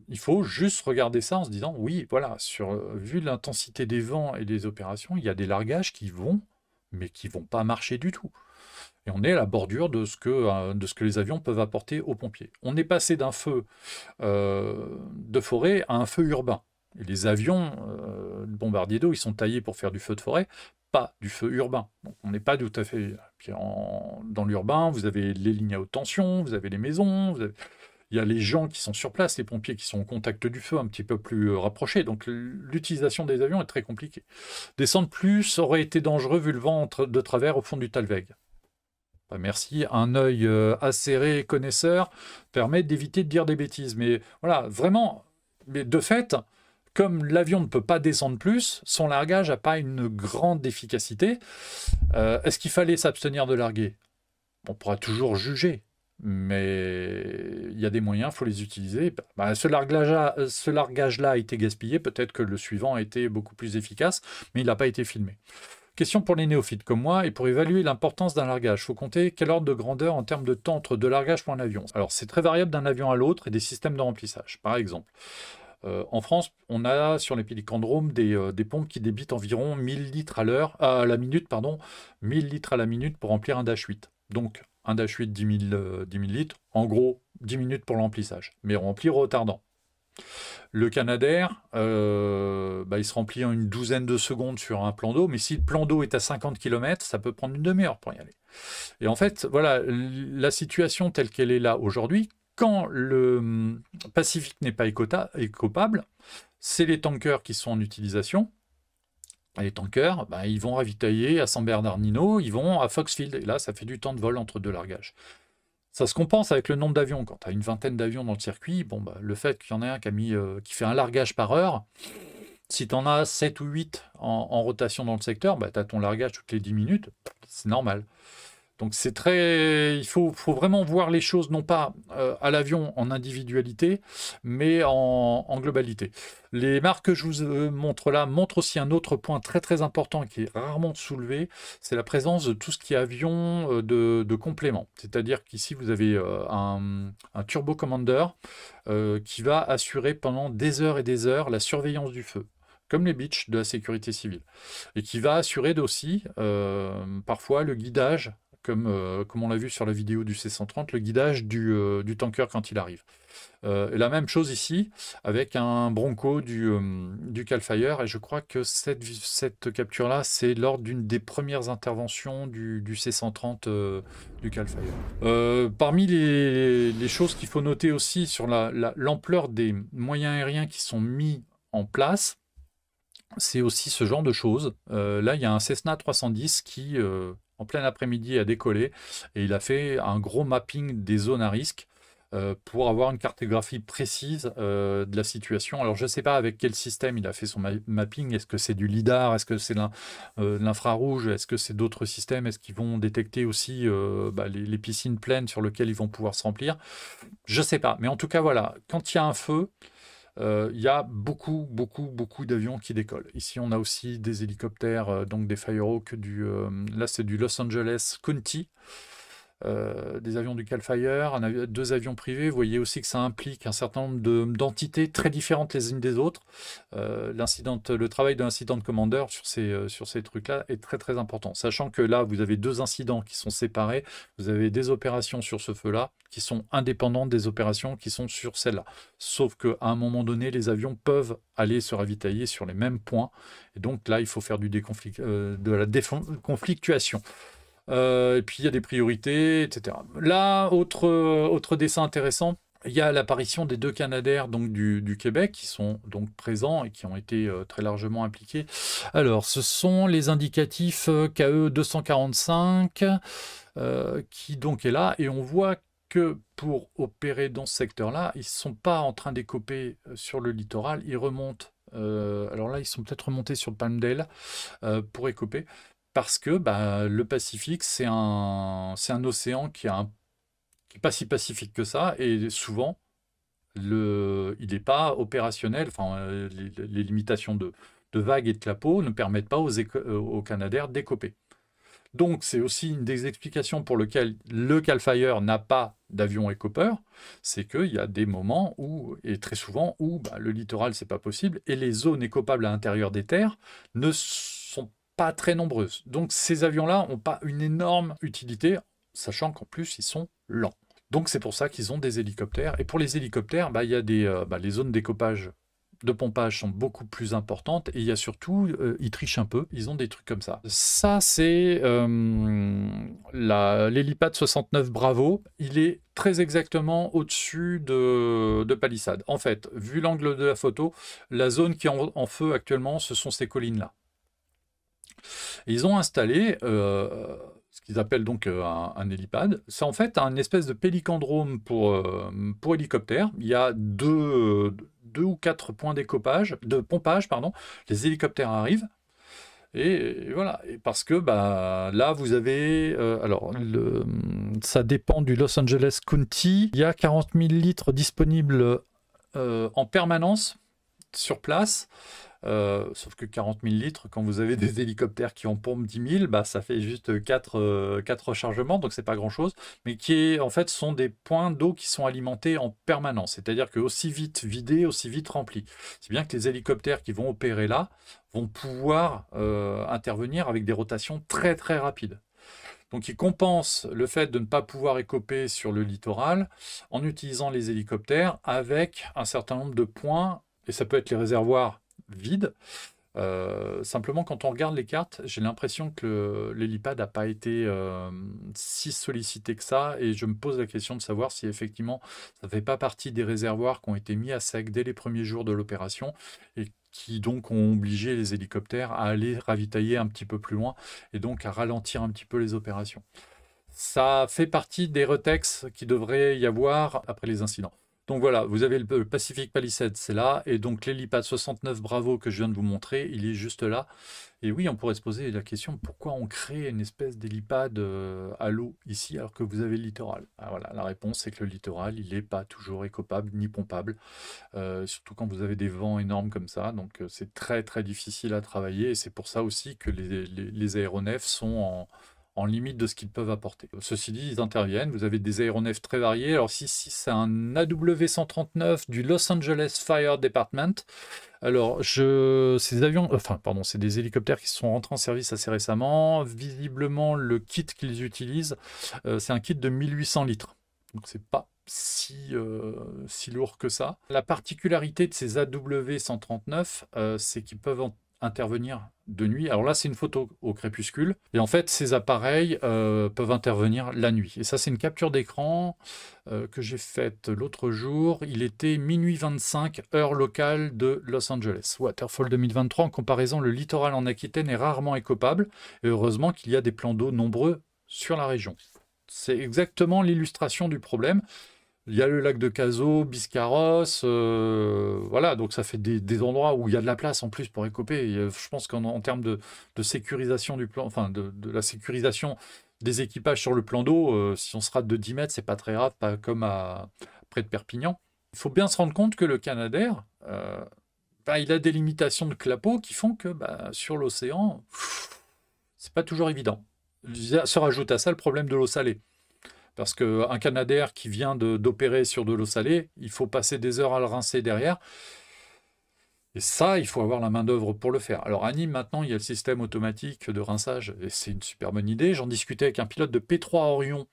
Il faut juste regarder ça en se disant, oui, voilà, vu l'intensité des vents et des opérations, il y a des largages qui vont, mais qui ne vont pas marcher du tout. Et on est à la bordure de ce que les avions peuvent apporter aux pompiers. On est passé d'un feu de forêt à un feu urbain. Et les avions de bombardier d'eau, ils sont taillés pour faire du feu de forêt, pas du feu urbain. Donc on n'est pas tout à fait... Puis dans l'urbain, vous avez les lignes à haute tension, vous avez les maisons, il y a les gens qui sont sur place, les pompiers qui sont au contact du feu un petit peu plus rapprochés. Donc l'utilisation des avions est très compliquée. Descendre plus aurait été dangereux vu le vent de travers au fond du Talweg. Merci, un œil acéré connaisseur permet d'éviter de dire des bêtises. Mais voilà, vraiment, mais de fait, comme l'avion ne peut pas descendre plus, son largage n'a pas une grande efficacité. Est-ce qu'il fallait s'abstenir de larguer? On pourra toujours juger, mais il y a des moyens, il faut les utiliser. Bah, ce largage-là a été gaspillé, peut-être que le suivant a été beaucoup plus efficace, mais il n'a pas été filmé. Question pour les néophytes comme moi, et pour évaluer l'importance d'un largage, il faut compter quel ordre de grandeur en termes de temps entre deux largages pour un avion. Alors c'est très variable d'un avion à l'autre et des systèmes de remplissage. Par exemple, en France, on a sur les pélicandromes des pompes qui débitent environ 1000 litres à la minute, 1000 litres à la minute pour remplir un Dash 8. Donc un Dash 8, 10 000 litres, en gros 10 minutes pour l'emplissage, mais rempli retardant. Le Canadair, il se remplit en une douzaine de secondes sur un plan d'eau, mais si le plan d'eau est à 50 km, ça peut prendre une demi-heure pour y aller. Et en fait, voilà, la situation telle qu'elle est là aujourd'hui, quand le Pacifique n'est pas écopable, c'est les tankers qui sont en utilisation. Et les tankers, ils vont ravitailler à San Bernardino, ils vont à Foxfield, et là, ça fait du temps de vol entre deux largages. Ça se compense avec le nombre d'avions. Quand tu as une vingtaine d'avions dans le circuit, le fait qu'il y en ait un qui fait un largage par heure, si tu en as 7 ou 8 en rotation dans le secteur, tu as ton largage toutes les 10 minutes, c'est normal. Donc il faut vraiment voir les choses non pas à l'avion en individualité, mais en globalité. Les marques que je vous montre là montrent aussi un autre point très très important qui est rarement soulevé, c'est la présence de tout ce qui est avion de complément. C'est-à-dire qu'ici vous avez un turbo commander qui va assurer pendant des heures et des heures la surveillance du feu, comme les Beech de la sécurité civile, et qui va assurer aussi parfois le guidage, comme on l'a vu sur la vidéo du C-130, le guidage du tanker quand il arrive. Et la même chose ici, avec un Bronco du Cal Fire, et je crois que cette capture-là, c'est lors d'une des premières interventions du C-130 du Cal Fire. Parmi les choses qu'il faut noter aussi sur l'ampleur des moyens aériens qui sont mis en place, c'est aussi ce genre de choses. Là, il y a un Cessna 310 qui, en plein après-midi, a décollé et il a fait un gros mapping des zones à risque. pour avoir une cartographie précise de la situation. Alors je ne sais pas avec quel système il a fait son mapping, est-ce que c'est du LIDAR, est-ce que c'est l'infrarouge, est-ce que c'est d'autres systèmes, est-ce qu'ils vont détecter aussi les piscines pleines sur lesquelles ils vont pouvoir se remplir. Je ne sais pas, mais en tout cas voilà, quand il y a un feu, il y a beaucoup d'avions qui décollent. Ici, on a aussi des hélicoptères, donc des Firehawk, là c'est du Los Angeles County, des avions du Cal Fire, deux avions privés. Vous voyez aussi que ça implique un certain nombre d'entités très différentes les unes des autres. Le travail de l'incident commander sur ces trucs-là est très important. Sachant que là, vous avez deux incidents qui sont séparés. Vous avez des opérations sur ce feu-là qui sont indépendantes des opérations qui sont sur celle-là. Sauf qu'à un moment donné, les avions peuvent aller se ravitailler sur les mêmes points. Et donc là, il faut faire de la déconflictuation. Et puis il y a des priorités, etc. Là, autre dessin intéressant, il y a l'apparition des deux Canadair donc du Québec qui sont donc présents et qui ont été très largement impliqués. Alors, ce sont les indicatifs KE 245 qui donc est là, et on voit que pour opérer dans ce secteur-là, ils ne sont pas en train d'écoper sur le littoral, ils remontent. Alors là, ils sont peut-être remontés sur le Palmdale pour écoper. Parce que le Pacifique, c'est un océan qui n'est pas si pacifique que ça, et souvent, il n'est pas opérationnel. Enfin, les limitations de vagues et de clapots ne permettent pas aux Canadair d'écoper. Donc, c'est aussi une des explications pour lesquelles le Cal Fire n'a pas d'avion écopeur, c'est qu'il y a des moments où, et très souvent, où le littoral, c'est pas possible, et les zones écopables à l'intérieur des terres ne sont pas très nombreuses. Donc ces avions-là n'ont pas une énorme utilité, sachant qu'en plus ils sont lents. Donc c'est pour ça qu'ils ont des hélicoptères. Et pour les hélicoptères, il y a les zones d'écopage, de pompage sont beaucoup plus importantes, et il y a surtout, ils trichent un peu, ils ont des trucs comme ça. Ça c'est l'hélipad 69 Bravo, il est très exactement au-dessus de Palisade. En fait, vu l'angle de la photo, la zone qui est en feu actuellement, ce sont ces collines-là. Et ils ont installé ce qu'ils appellent donc un hélipad. C'est en fait un espèce de pélicandrome pour hélicoptères. Il y a deux ou quatre points de pompage, pardon. Les hélicoptères arrivent. Et voilà, et parce que là vous avez, ça dépend du Los Angeles County, il y a 40 000 litres disponibles en permanence sur place. Sauf que 40 000 litres, quand vous avez des hélicoptères qui en pompent 10 000, ça fait juste 4 rechargements, donc c'est pas grand chose, mais qui en fait sont des points d'eau qui sont alimentés en permanence, c'est-à-dire que aussi vite vidés, aussi vite remplis. C'est bien que les hélicoptères qui vont opérer là vont pouvoir intervenir avec des rotations très très rapides. Donc ils compensent le fait de ne pas pouvoir écoper sur le littoral en utilisant les hélicoptères avec un certain nombre de points, et ça peut être les réservoirs vide. Simplement, quand on regarde les cartes, j'ai l'impression que l'hélipad n'a pas été si sollicité que ça, et je me pose la question de savoir si effectivement ça ne fait pas partie des réservoirs qui ont été mis à sec dès les premiers jours de l'opération et qui donc ont obligé les hélicoptères à aller ravitailler un petit peu plus loin et donc à ralentir un petit peu les opérations. Ça fait partie des retex qui devrait y avoir après les incidents. Donc voilà, vous avez le Pacific Palisades, c'est là, et donc l'hélipad 69 Bravo que je viens de vous montrer, il est juste là. Et oui, on pourrait se poser la question, pourquoi on crée une espèce d'hélipad à l'eau ici, alors que vous avez le littoral? Voilà, la réponse, c'est que le littoral, il n'est pas toujours écopable ni pompable, surtout quand vous avez des vents énormes comme ça, donc c'est très très difficile à travailler, et c'est pour ça aussi que les aéronefs sont en limite de ce qu'ils peuvent apporter. Ceci dit, ils interviennent, vous avez des aéronefs très variés. Alors si c'est un AW139 du Los Angeles Fire Department, alors c'est des hélicoptères qui sont rentrés en service assez récemment. Visiblement, le kit qu'ils utilisent, c'est un kit de 1800 litres. Donc c'est pas si lourd que ça. La particularité de ces AW139, c'est qu'ils peuvent intervenir de nuit. Alors là, c'est une photo au crépuscule. Et en fait, ces appareils peuvent intervenir la nuit. Et ça, c'est une capture d'écran que j'ai faite l'autre jour. Il était minuit 25, heure locale de Los Angeles. Waterfall 2023, en comparaison, le littoral en Aquitaine est rarement écopable. Et heureusement qu'il y a des plans d'eau nombreux sur la région. C'est exactement l'illustration du problème. Il y a le lac de Cazaux, Biscarrosse, voilà, donc ça fait des endroits où il y a de la place en plus pour écoper. Je pense qu'en termes de sécurisation du plan, enfin de la sécurisation des équipages sur le plan d'eau, si on se rate de 10 mètres, c'est pas très grave, pas comme près de Perpignan. Il faut bien se rendre compte que le Canadair, il a des limitations de clapot qui font que sur l'océan, c'est pas toujours évident. Se rajoute à ça le problème de l'eau salée. Parce qu'un Canadair qui vient d'opérer sur de l'eau salée, il faut passer des heures à le rincer derrière. Et ça, il faut avoir la main-d'œuvre pour le faire. Alors à Nîmes, maintenant, il y a le système automatique de rinçage, et c'est une super bonne idée. J'en discutais avec un pilote de P3 Orion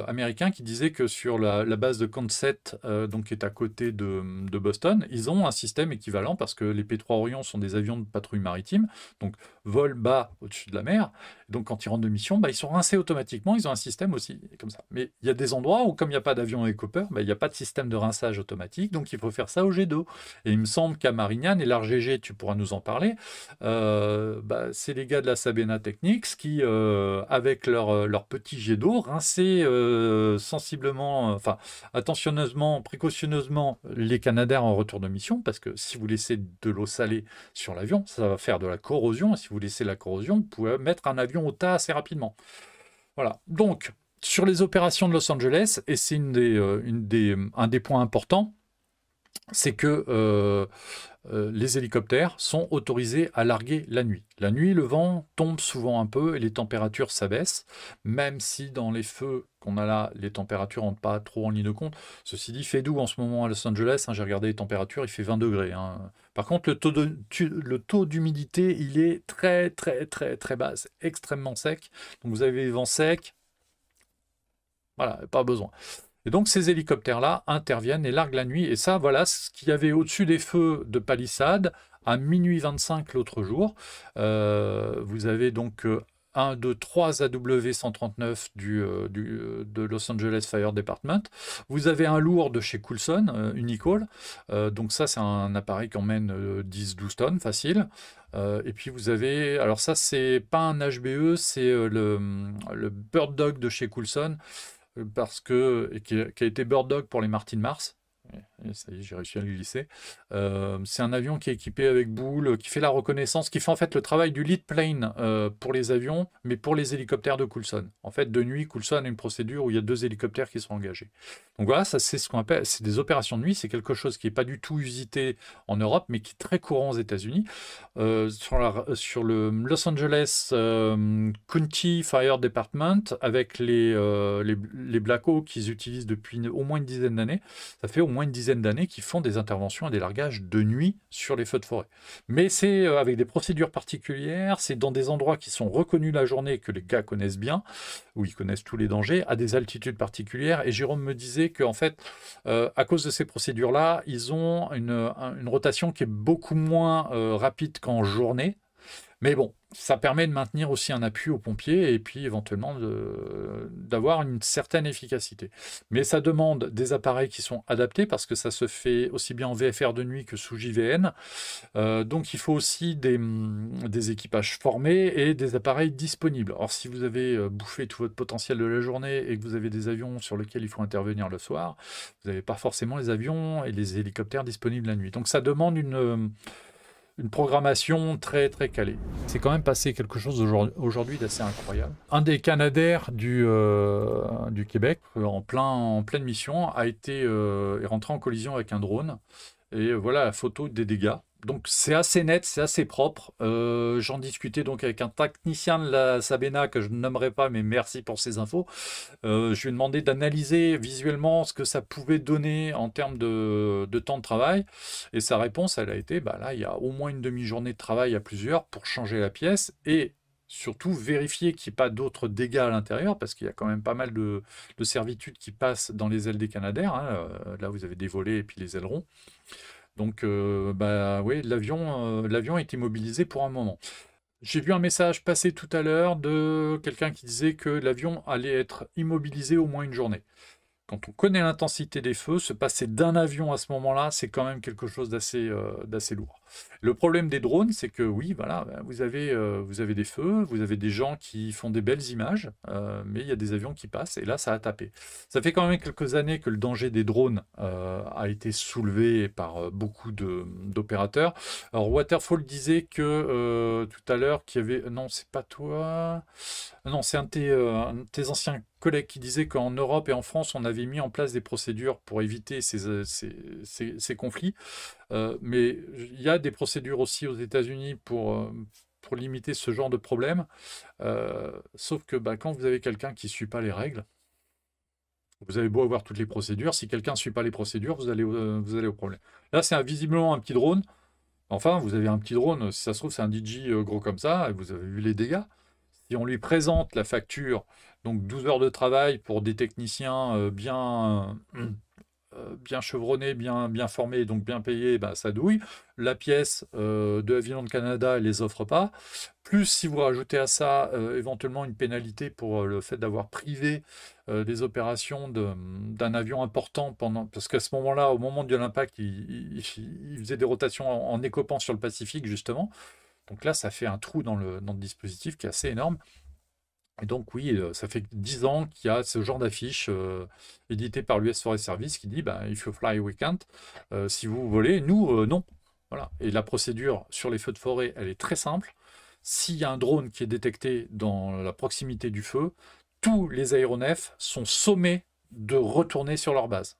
américain qui disait que sur la base de Quonset, donc qui est à côté de Boston, ils ont un système équivalent parce que les P3 Orion sont des avions de patrouille maritime, donc volent bas au-dessus de la mer. Donc quand ils rentrent de mission, ils sont rincés automatiquement. Ils ont un système aussi comme ça. Mais il y a des endroits où, comme il n'y a pas d'avion Écopeur, il n'y a pas de système de rinçage automatique, donc il faut faire ça au jet d'eau. Et il me semble qu'à Marignane, et l'RGG, tu pourras nous en parler, c'est les gars de la Sabena Technics qui, avec leur petit jet d'eau, rinçaient sensiblement, attentionneusement, précautionneusement les Canadair en retour de mission, parce que si vous laissez de l'eau salée sur l'avion, ça va faire de la corrosion, et si vous laissez la corrosion, vous pouvez mettre un avion au tas assez rapidement. Voilà. Donc, sur les opérations de Los Angeles, et c'est un des points importants, c'est que les hélicoptères sont autorisés à larguer la nuit. La nuit, le vent tombe souvent un peu et les températures s'abaissent, même si dans les feux qu'on a là, les températures n'entrent pas trop en ligne de compte. Ceci dit, il fait doux en ce moment à Los Angeles, j'ai regardé les températures, il fait 20 degrés. Par contre, le taux d'humidité, il est très très très très bas, c'est extrêmement sec. Donc vous avez des vents secs, voilà, pas besoin. Et donc ces hélicoptères-là interviennent et larguent la nuit. Et ça, voilà ce qu'il y avait au-dessus des feux de palissade à minuit 25 l'autre jour. Vous avez donc 1, 2, 3 AW139 de Los Angeles Fire Department. Vous avez un lourd de chez Coulson, Unicall. Donc ça, c'est un appareil qui emmène 10-12 tonnes, facile. Et puis vous avez, alors ça, c'est pas un HBE, c'est le Bird Dog de chez Coulson. Qui a été Bird Dog pour les Martin Mars. Et ça y est, j'ai réussi à le glisser. C'est un avion qui est équipé avec boule, qui fait la reconnaissance, qui fait en fait le travail du lead plane pour les avions, mais pour les hélicoptères de Coulson. En fait, de nuit, Coulson a une procédure où il y a 2 hélicoptères qui sont engagés. Donc voilà, ça c'est ce qu'on appelle, c'est des opérations de nuit, c'est quelque chose qui n'est pas du tout usité en Europe, mais qui est très courant aux États-Unis. Sur le Los Angeles County Fire Department, avec les Black Hawk qu'ils utilisent depuis au moins une dizaine d'années, ça fait au moins une dizaine d'années qu'ils font des interventions et des largages de nuit sur les feux de forêt. Mais c'est avec des procédures particulières, c'est dans des endroits qui sont reconnus la journée, que les gars connaissent bien, où ils connaissent tous les dangers, à des altitudes particulières. Et Jérôme me disait qu'en fait, à cause de ces procédures-là, ils ont une rotation qui est beaucoup moins rapide qu'en journée. Mais bon, ça permet de maintenir aussi un appui aux pompiers et puis éventuellement d'avoir une certaine efficacité. Mais ça demande des appareils qui sont adaptés parce que ça se fait aussi bien en VFR de nuit que sous JVN. Donc il faut aussi des équipages formés et des appareils disponibles. Or si vous avez bouffé tout votre potentiel de la journée et que vous avez des avions sur lesquels il faut intervenir le soir, vous n'avez pas forcément les avions et les hélicoptères disponibles la nuit. Donc ça demande une programmation très très calée. C'est quand même passé quelque chose aujourd'hui d'assez incroyable. Un des Canadair du Québec, en pleine mission, est rentré en collision avec un drone. Et voilà la photo des dégâts. Donc c'est assez net, c'est assez propre. J'en discutais donc avec un technicien de la Sabena que je ne nommerai pas, mais merci pour ces infos. Je lui ai demandé d'analyser visuellement ce que ça pouvait donner en termes de temps de travail. Et sa réponse, elle a été, là, il y a au moins une demi-journée de travail à plusieurs pour changer la pièce et surtout vérifier qu'il n'y ait pas d'autres dégâts à l'intérieur, parce qu'il y a quand même pas mal de servitudes qui passent dans les ailes des Canadair. Là, vous avez des volets et puis les ailerons. Donc, oui, l'avion est immobilisé pour un moment. J'ai vu un message passer tout à l'heure de quelqu'un qui disait que l'avion allait être immobilisé au moins une journée. quand on connaît l'intensité des feux, se passer d'un avion à ce moment-là, c'est quand même quelque chose d'assez lourd. Le problème des drones, c'est que oui, voilà, ben, vous avez des feux, vous avez des gens qui font des belles images, mais il y a des avions qui passent, et là, ça a tapé. Ça fait quand même quelques années que le danger des drones a été soulevé par beaucoup d'opérateurs. Alors, Waterfall disait que tout à l'heure qu'il y avait... Non, c'est pas toi. Non, c'est un de tes anciens collègues qui disait qu'en Europe et en France, on avait mis en place des procédures pour éviter ces conflits. Mais il y a des procédures aussi aux États-Unis pour limiter ce genre de problème. Sauf que bah, quand vous avez quelqu'un qui ne suit pas les règles, vous avez beau avoir toutes les procédures, si quelqu'un ne suit pas les procédures, vous allez au problème. Là, c'est visiblement un petit drone. Enfin, vous avez un petit drone, si ça se trouve, c'est un DJ gros comme ça, et vous avez vu les dégâts. Si on lui présente la facture, donc 12 heures de travail pour des techniciens bien chevronnés, bien formés, donc bien payés, bah, ça douille. La pièce de Avion de Canada, elle les offre pas. Plus si vous rajoutez à ça éventuellement une pénalité pour le fait d'avoir privé des opérations d'un avion important parce qu'à ce moment-là, au moment de l'impact, il faisait des rotations en écopant sur le Pacifique, justement. Donc là, ça fait un trou dans le dispositif qui est assez énorme. Et donc oui, ça fait 10 ans qu'il y a ce genre d'affiche éditée par l'US Forest Service qui dit bah, If you fly, we can't. Si vous volez, nous, non. Voilà. Et la procédure sur les feux de forêt, elle est très simple. S'il y a un drone qui est détecté dans la proximité du feu, tous les aéronefs sont sommés de retourner sur leur base.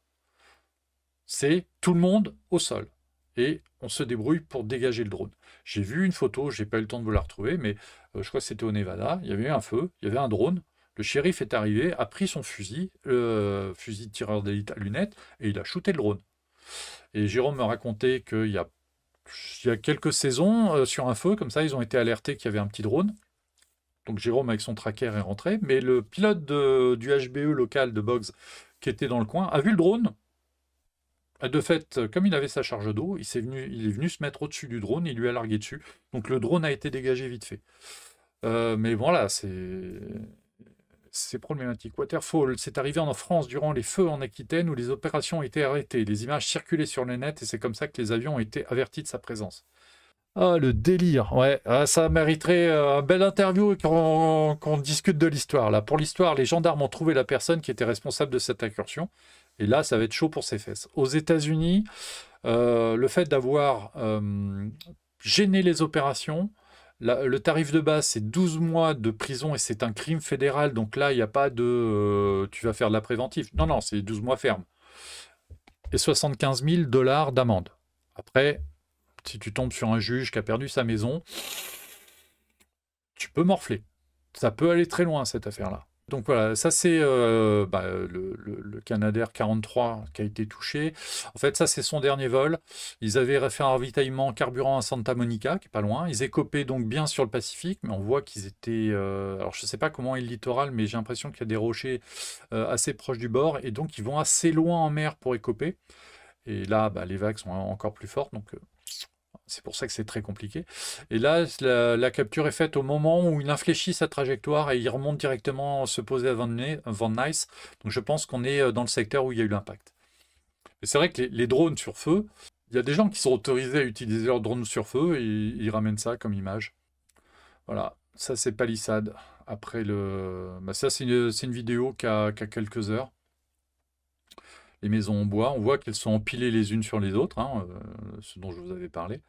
C'est tout le monde au sol. Et on se débrouille pour dégager le drone. J'ai vu une photo, j'ai pas eu le temps de vous la retrouver, mais je crois que c'était au Nevada. Il y avait eu un feu, il y avait un drone. Le shérif est arrivé, a pris son fusil, le fusil de tireur d'élite à lunettes, et il a shooté le drone. Et Jérôme me racontait qu'il y a quelques saisons, sur un feu, comme ça, ils ont été alertés qu'il y avait un petit drone. Donc Jérôme, avec son tracker, est rentré. Mais le pilote du HBE local de Boggs, qui était dans le coin, a vu le drone. De fait, comme il avait sa charge d'eau, il est venu se mettre au-dessus du drone, il lui a largué dessus. Donc le drone a été dégagé vite fait. Mais voilà, c'est problématique. Waterfall, c'est arrivé en France durant les feux en Aquitaine où les opérations ont été arrêtées. Les images circulaient sur le net et c'est comme ça que les avions ont été avertis de sa présence. Ah, le délire, ouais. Ah, ça mériterait un bel interview et qu'on discute de l'histoire. Là, pour l'histoire, les gendarmes ont trouvé la personne qui était responsable de cette incursion. Et là, ça va être chaud pour ses fesses. Aux États-Unis, le fait d'avoir gêné les opérations, le tarif de base, c'est 12 mois de prison et c'est un crime fédéral. Donc là, il n'y a pas de tu vas faire de la préventive. Non, non, c'est 12 mois ferme. Et 75 000 dollars d'amende. Après, si tu tombes sur un juge qui a perdu sa maison, tu peux morfler. Ça peut aller très loin, cette affaire-là. Donc voilà, ça c'est le Canadair 43 qui a été touché. En fait, ça c'est son dernier vol. Ils avaient fait un ravitaillement carburant à Santa Monica, qui est pas loin. Ils écopaient donc bien sur le Pacifique, mais on voit qu'ils étaient... alors je sais pas comment est le littoral, mais j'ai l'impression qu'il y a des rochers assez proches du bord, et donc ils vont assez loin en mer pour écoper. Et là, bah, les vagues sont encore plus fortes, donc c'est pour ça que c'est très compliqué. Et là, la capture est faite au moment où il infléchit sa trajectoire et il remonte directement se poser à Van Nuys. Donc je pense qu'on est dans le secteur où il y a eu l'impact. Et c'est vrai que les drones sur feu, il y a des gens qui sont autorisés à utiliser leurs drones sur feu et ils ramènent ça comme image. Voilà, ça c'est palissade. Après ça c'est une vidéo qui a quelques heures. Les maisons en bois, on voit qu'elles sont empilées les unes sur les autres, hein, ce dont je vous avais parlé.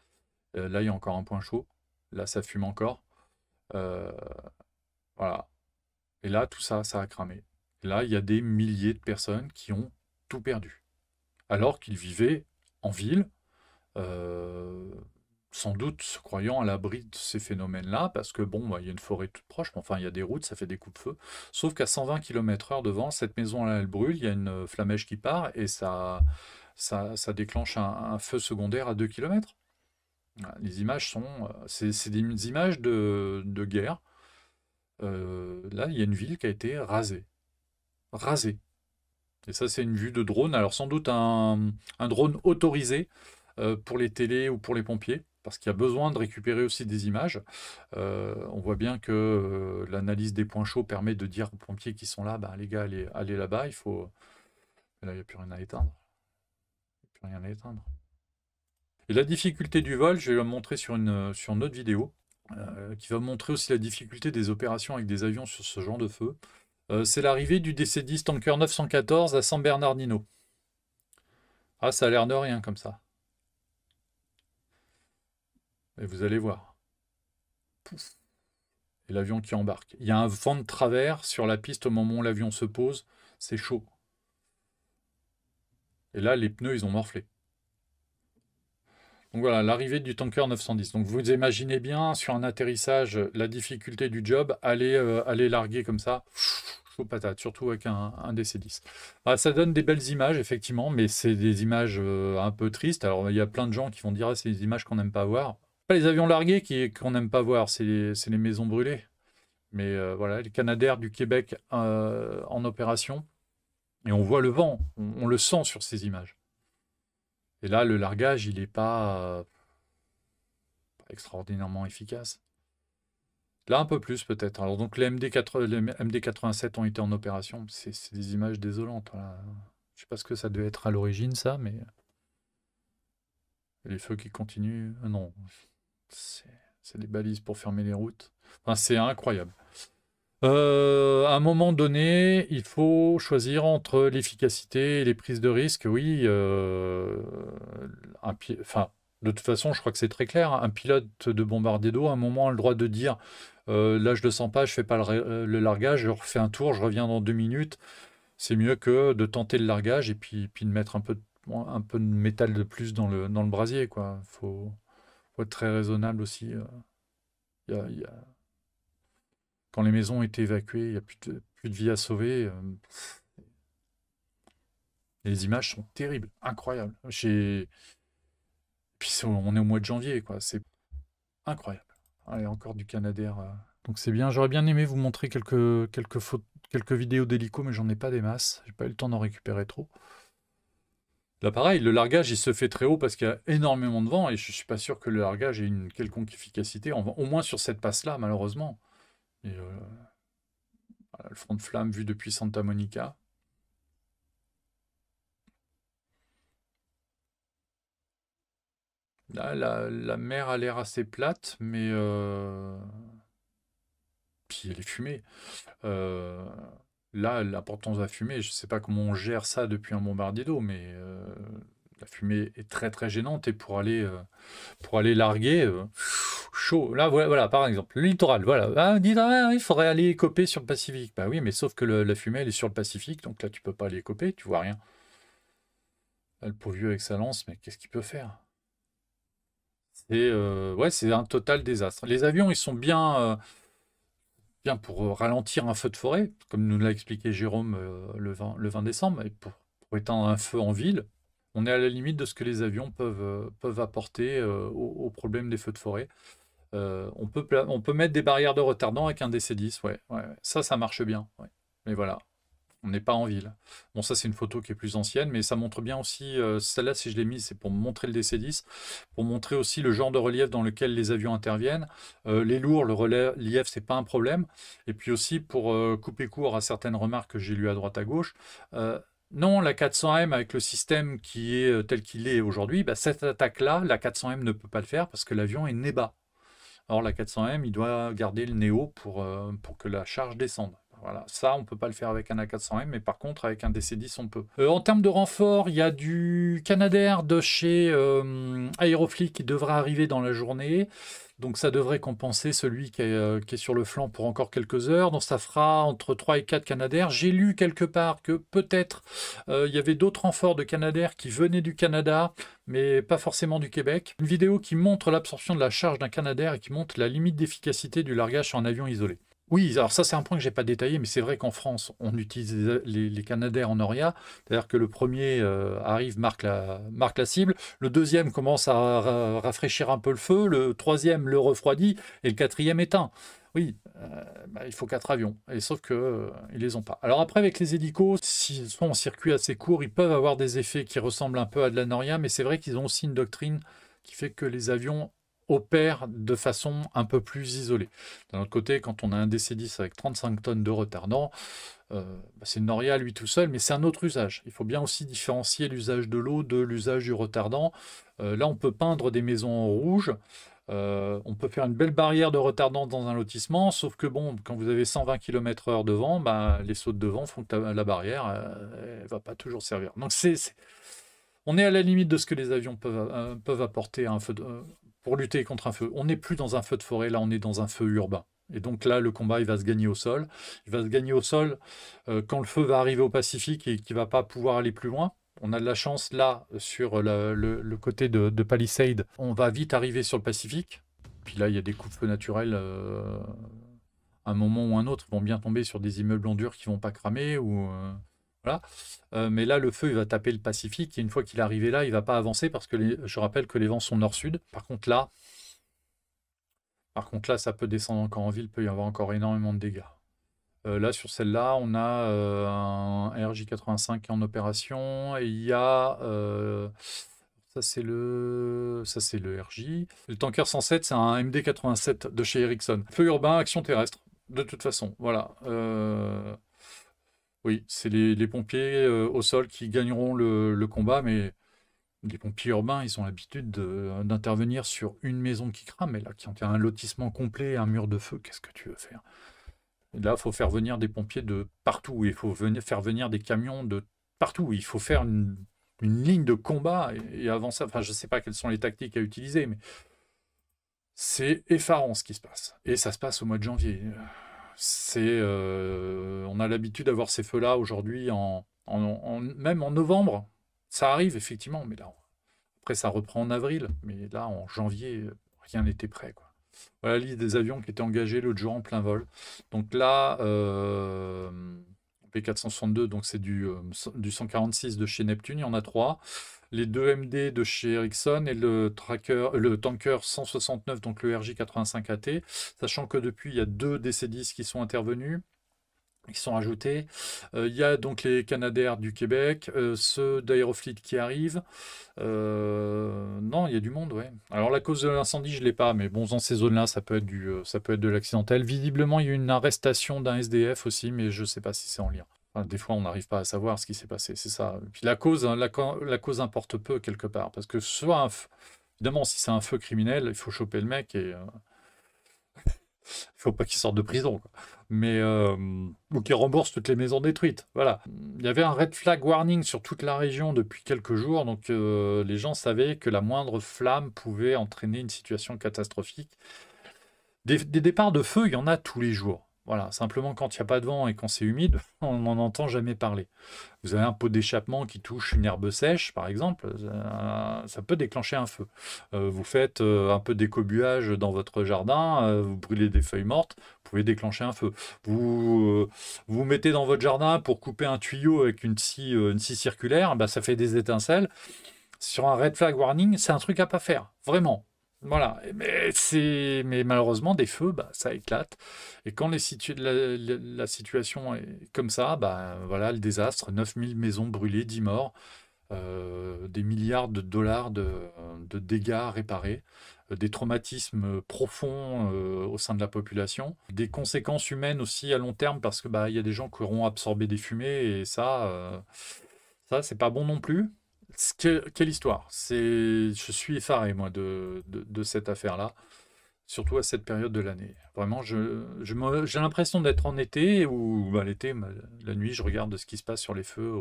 Là, il y a encore un point chaud. Là, ça fume encore. Euh, voilà. Et là, tout ça, ça a cramé. Et là, il y a des milliers de personnes qui ont tout perdu. Alors qu'ils vivaient en ville, euh, sans doute se croyant à l'abri de ces phénomènes-là, parce que bon, bah, il y a une forêt toute proche, mais enfin, il y a des routes, ça fait des coups de feu. Sauf qu'à 120 km/h devant, cette maison-là, elle brûle, il y a une flamèche qui part, et ça déclenche un feu secondaire à 2 km. Les images sont... c'est des images de guerre. Là, il y a une ville qui a été rasée. Rasée. Et ça, c'est une vue de drone. Alors, sans doute un drone autorisé pour les télés ou pour les pompiers, parce qu'il y a besoin de récupérer aussi des images. On voit bien que l'analyse des points chauds permet de dire aux pompiers qui sont là, bah, les gars, allez là-bas, Et là, il n'y a plus rien à éteindre. Il n'y a plus rien à éteindre. Et la difficulté du vol, je vais la montrer sur une autre vidéo, qui va montrer aussi la difficulté des opérations avec des avions sur ce genre de feu. C'est l'arrivée du DC-10 Tanker 914 à San Bernardino. Ah, ça a l'air de rien comme ça. Et vous allez voir. Pouf. Et l'avion qui embarque. Il y a un vent de travers sur la piste au moment où l'avion se pose. C'est chaud. Et là, les pneus, ils ont morflé. Donc voilà, l'arrivée du Tanker 910. Donc vous imaginez bien, sur un atterrissage, la difficulté du job, aller larguer comme ça, chaud patate, surtout avec un DC-10. Ah, ça donne des belles images, effectivement, mais c'est des images un peu tristes. Alors il y a plein de gens qui vont dire, ah, c'est des images qu'on n'aime pas voir. Pas les avions largués qu'on n'aime pas voir, c'est les maisons brûlées. Mais voilà, les Canadair du Québec en opération. Et on voit le vent, on le sent sur ces images. Et là, le largage, il n'est pas extraordinairement efficace. Là, un peu plus peut-être. Alors donc les MD-87 ont été en opération. C'est des images désolantes. Voilà. Je ne sais pas ce que ça devait être à l'origine, ça, mais... Et les feux qui continuent... non, c'est des balises pour fermer les routes. Enfin, c'est incroyable. À un moment donné, il faut choisir entre l'efficacité et les prises de risque. Oui, enfin, de toute façon, je crois que c'est très clair. Un pilote de bombardier d'eau, à un moment, a le droit de dire là, je ne le sens pas, je ne fais pas le largage, je refais un tour, je reviens dans 2 minutes. C'est mieux que de tenter le largage et puis de mettre un peu de métal de plus dans le brasier, quoi. Faut être très raisonnable aussi. Quand les maisons ont été évacuées, il n'y a plus de vie à sauver. Les images sont terribles, incroyables. Puis on est au mois de janvier, quoi. C'est incroyable. Allez, encore du Canadair. Donc c'est bien. J'aurais bien aimé vous montrer quelques vidéos d'hélico, mais j'en ai pas des masses. J'ai pas eu le temps d'en récupérer trop. Là, pareil, le largage, il se fait très haut parce qu'il y a énormément de vent et je suis pas sûr que le largage ait une quelconque efficacité, au moins sur cette passe-là, malheureusement. Et voilà, le front de flamme vu depuis Santa Monica. Là, la mer a l'air assez plate, mais... Puis elle est fumée. Là, l'importance de la fumée, je ne sais pas comment on gère ça depuis un bombardier d'eau, mais la fumée est très très gênante et pour aller larguer, chaud. Là, voilà, par exemple, le littoral, voilà. Ah, on dit, ah, il faudrait aller écoper sur le Pacifique. Bah oui, mais sauf que la fumée, elle est sur le Pacifique, donc là, tu peux pas aller écoper, tu vois rien. Là, le pauvre vieux avec sa lance, mais qu'est-ce qu'il peut faire? Ouais, c'est un total désastre. Les avions, ils sont bien pour ralentir un feu de forêt, comme nous l'a expliqué Jérôme le 20 décembre, et pour éteindre un feu en ville. On est à la limite de ce que les avions peuvent apporter au problème des feux de forêt. On peut mettre des barrières de retardant avec un DC-10, ouais. Ça marche bien. Ouais. Mais voilà, on n'est pas en ville. Bon, ça, c'est une photo qui est plus ancienne, mais ça montre bien aussi, celle-là, si je l'ai mise, c'est pour montrer le DC-10, pour montrer aussi le genre de relief dans lequel les avions interviennent. Les lourds, le relief, c'est pas un problème. Et puis aussi, pour couper court à certaines remarques que j'ai lues à droite à gauche, non, la 400M avec le système qui est tel qu'il est aujourd'hui, bah, cette attaque-là, la 400M ne peut pas le faire parce que l'avion est nez bas. Or, la 400M, il doit garder le nez haut pour que la charge descende. Voilà, ça, on ne peut pas le faire avec un A400M, mais par contre, avec un DC-10, on peut. En termes de renfort, il y a du Canadair de chez Aeroflot qui devra arriver dans la journée. Donc ça devrait compenser celui qui est sur le flanc pour encore quelques heures. Donc ça fera entre 3 et 4 Canadair. J'ai lu quelque part que peut-être il y avait d'autres renforts de Canadair qui venaient du Canada, mais pas forcément du Québec. Une vidéo qui montre l'absorption de la charge d'un Canadair et qui montre la limite d'efficacité du largage sur un avion isolé. Oui, alors ça c'est un point que je n'ai pas détaillé, mais c'est vrai qu'en France, on utilise les Canadair en Oria, c'est-à-dire que le premier arrive, marque la cible, le deuxième commence à rafraîchir un peu le feu, le troisième le refroidit, et le quatrième éteint. Oui, il faut 4 avions, et sauf qu'ils ne les ont pas. Alors après, avec les hélicos, s'ils sont en circuit assez court, ils peuvent avoir des effets qui ressemblent un peu à de la Noria, mais c'est vrai qu'ils ont aussi une doctrine qui fait que les avions opère de façon un peu plus isolée. D'un autre côté, quand on a un DC-10 avec 35 tonnes de retardant, c'est une noria lui tout seul, mais c'est un autre usage. Il faut bien aussi différencier l'usage de l'eau de l'usage du retardant. Là, on peut peindre des maisons en rouge. On peut faire une belle barrière de retardant dans un lotissement, sauf que bon, quand vous avez 120 km/h de vent, bah, les sautes de vent font que la barrière elle va pas toujours servir. Donc on est à la limite de ce que les avions peuvent apporter à un feu pour lutter contre un feu. On n'est plus dans un feu de forêt, là on est dans un feu urbain. Et donc là, le combat, il va se gagner au sol. Il va se gagner au sol quand le feu va arriver au Pacifique et qu'il ne va pas pouvoir aller plus loin. On a de la chance là, sur le côté de Palisade, on va vite arriver sur le Pacifique. Puis là, il y a des coups de feu naturels. Un moment ou un autre, vont bien tomber sur des immeubles en dur qui vont pas cramer. Voilà. Mais là, le feu, il va taper le Pacifique. Et une fois qu'il est arrivé là, il va pas avancer parce que je rappelle que les vents sont nord-sud. Par contre là, ça peut descendre encore en ville. Il peut y avoir encore énormément de dégâts. Là, sur celle-là, on a un RJ-85 qui est en opération. Et il y a... ça, c'est le RJ. Le Tanker 107, c'est un MD-87 de chez Ericsson. Feu urbain, action terrestre. De toute façon, voilà. Oui, c'est les pompiers au sol qui gagneront le combat, mais les pompiers urbains, ils ont l'habitude d'intervenir sur une maison qui crame. Mais là, quand il y a un lotissement complet, un mur de feu, qu'est-ce que tu veux faire? Et là, il faut faire venir des pompiers de partout. Il faut faire venir des camions de partout. Il faut faire une ligne de combat et avancer. Enfin, je ne sais pas quelles sont les tactiques à utiliser, mais c'est effarant ce qui se passe. Et ça se passe au mois de janvier. On a l'habitude d'avoir ces feux-là aujourd'hui, même en novembre. Ça arrive, effectivement, mais là, après, ça reprend en avril. Mais là, en janvier, rien n'était prêt, quoi. Voilà la liste des avions qui étaient engagés l'autre jour en plein vol. Donc là, P462, donc c'est du 146 de chez Neptune, il y en a 3. Les 2 MD de chez Ericsson et le tanker 169, donc le RJ85AT, sachant que depuis, il y a 2 DC-10 qui sont intervenus, qui sont ajoutés. Il y a donc les Canadair du Québec, ceux d'Aerofleet qui arrivent. Non, il y a du monde, ouais. Alors la cause de l'incendie, je ne l'ai pas, mais bon, dans ces zones-là, ça peut être de l'accidentel. Visiblement, il y a eu une arrestation d'un SDF aussi, mais je ne sais pas si c'est en lien. Enfin, des fois, on n'arrive pas à savoir ce qui s'est passé, c'est ça. Et puis la cause, hein, la cause importe peu quelque part, parce que évidemment, si c'est un feu criminel, il faut choper le mec et il faut pas qu'il sorte de prison, quoi. Mais ou qu'il rembourse toutes les maisons détruites. Voilà. Il y avait un red flag warning sur toute la région depuis quelques jours, donc les gens savaient que la moindre flamme pouvait entraîner une situation catastrophique. Des départs de feu, il y en a tous les jours. Voilà, simplement quand il n'y a pas de vent et quand c'est humide, on n'en entend jamais parler. Vous avez un pot d'échappement qui touche une herbe sèche, par exemple, ça peut déclencher un feu. Vous faites un peu d'écobuage dans votre jardin, vous brûlez des feuilles mortes, vous pouvez déclencher un feu. Vous mettez dans votre jardin pour couper un tuyau avec une scie circulaire, bah, ça fait des étincelles. Sur un red flag warning, c'est un truc à pas faire, vraiment. Voilà, mais malheureusement, des feux, bah, ça éclate. Et quand la situation est comme ça, bah, voilà le désastre, 9000 maisons brûlées, 10 morts, des milliards de dollars de dégâts à réparer, des traumatismes profonds au sein de la population, des conséquences humaines aussi à long terme, parce que bah, y a des gens qui auront absorbé des fumées, et ça c'est pas bon non plus. Quelle histoire! Je suis effaré, moi, de cette affaire-là, surtout à cette période de l'année. Vraiment, j'ai l'impression d'être en été, ou bah, l'été, la nuit, je regarde ce qui se passe sur les feux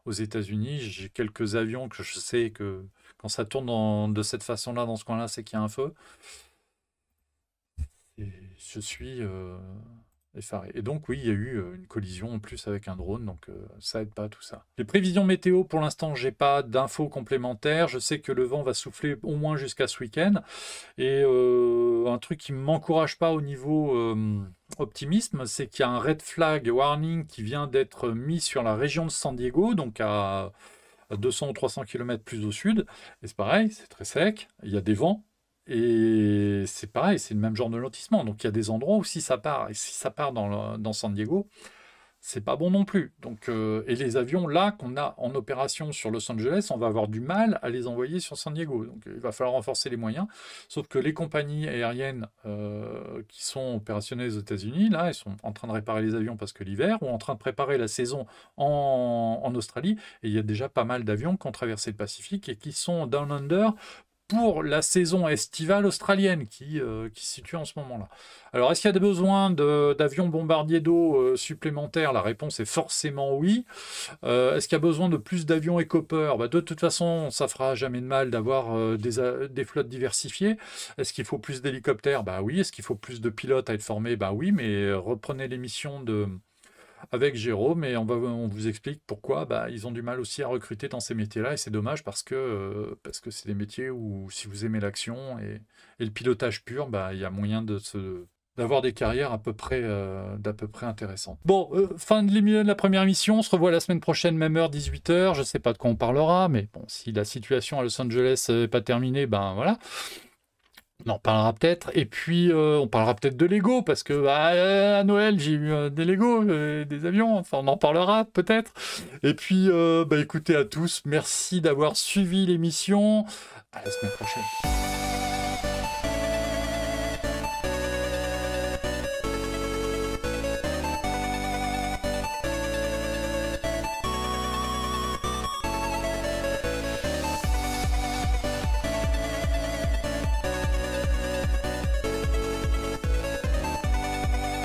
aux États-Unis. J'ai quelques avions que je sais que quand ça tourne de cette façon-là, dans ce coin-là, c'est qu'il y a un feu. Et je suis effaré. Et donc, oui, il y a eu une collision en plus avec un drone, donc ça aide pas tout ça. Les prévisions météo, pour l'instant, j'ai pas d'infos complémentaires. Je sais que le vent va souffler au moins jusqu'à ce week-end. Et un truc qui ne m'encourage pas au niveau optimisme, c'est qu'il y a un red flag warning qui vient d'être mis sur la région de San Diego, donc à 200 ou 300 km plus au sud. Et c'est pareil, c'est très sec, il y a des vents. Et c'est pareil, c'est le même genre de lotissement. Donc il y a des endroits où si ça part, et si ça part dans San Diego, c'est pas bon non plus. Donc, et les avions là qu'on a en opération sur Los Angeles, on va avoir du mal à les envoyer sur San Diego. Donc il va falloir renforcer les moyens. Sauf que les compagnies aériennes qui sont opérationnelles aux États-Unis, là, elles sont en train de réparer les avions parce que l'hiver, ou en train de préparer la saison en Australie. Et il y a déjà pas mal d'avions qui ont traversé le Pacifique et qui sont down under pour la saison estivale australienne qui se situe en ce moment-là. Alors, est-ce qu'il y a des besoins d'avions bombardiers d'eau supplémentaires? La réponse est forcément oui. Est-ce qu'il y a besoin de plus d'avions Hawker? De toute façon, ça fera jamais de mal d'avoir des flottes diversifiées. Est-ce qu'il faut plus d'hélicoptères? Oui. Est-ce qu'il faut plus de pilotes à être formés? Oui, mais reprenez l'émission avec Jérôme et on vous explique pourquoi ils ont du mal aussi à recruter dans ces métiers-là et c'est dommage parce que c'est des métiers où si vous aimez l'action et le pilotage pur, il y a moyen d'avoir des carrières d'à peu près intéressantes. Bon, fin de la première émission, on se revoit la semaine prochaine, même heure, 18h, je sais pas de quoi on parlera, mais bon, si la situation à Los Angeles n'est pas terminée, voilà. On en parlera peut-être. Et puis, on parlera peut-être de Lego, parce que à Noël, j'ai eu des Lego, des avions. Enfin, on en parlera peut-être. Et puis, écoutez à tous, merci d'avoir suivi l'émission. À la semaine prochaine.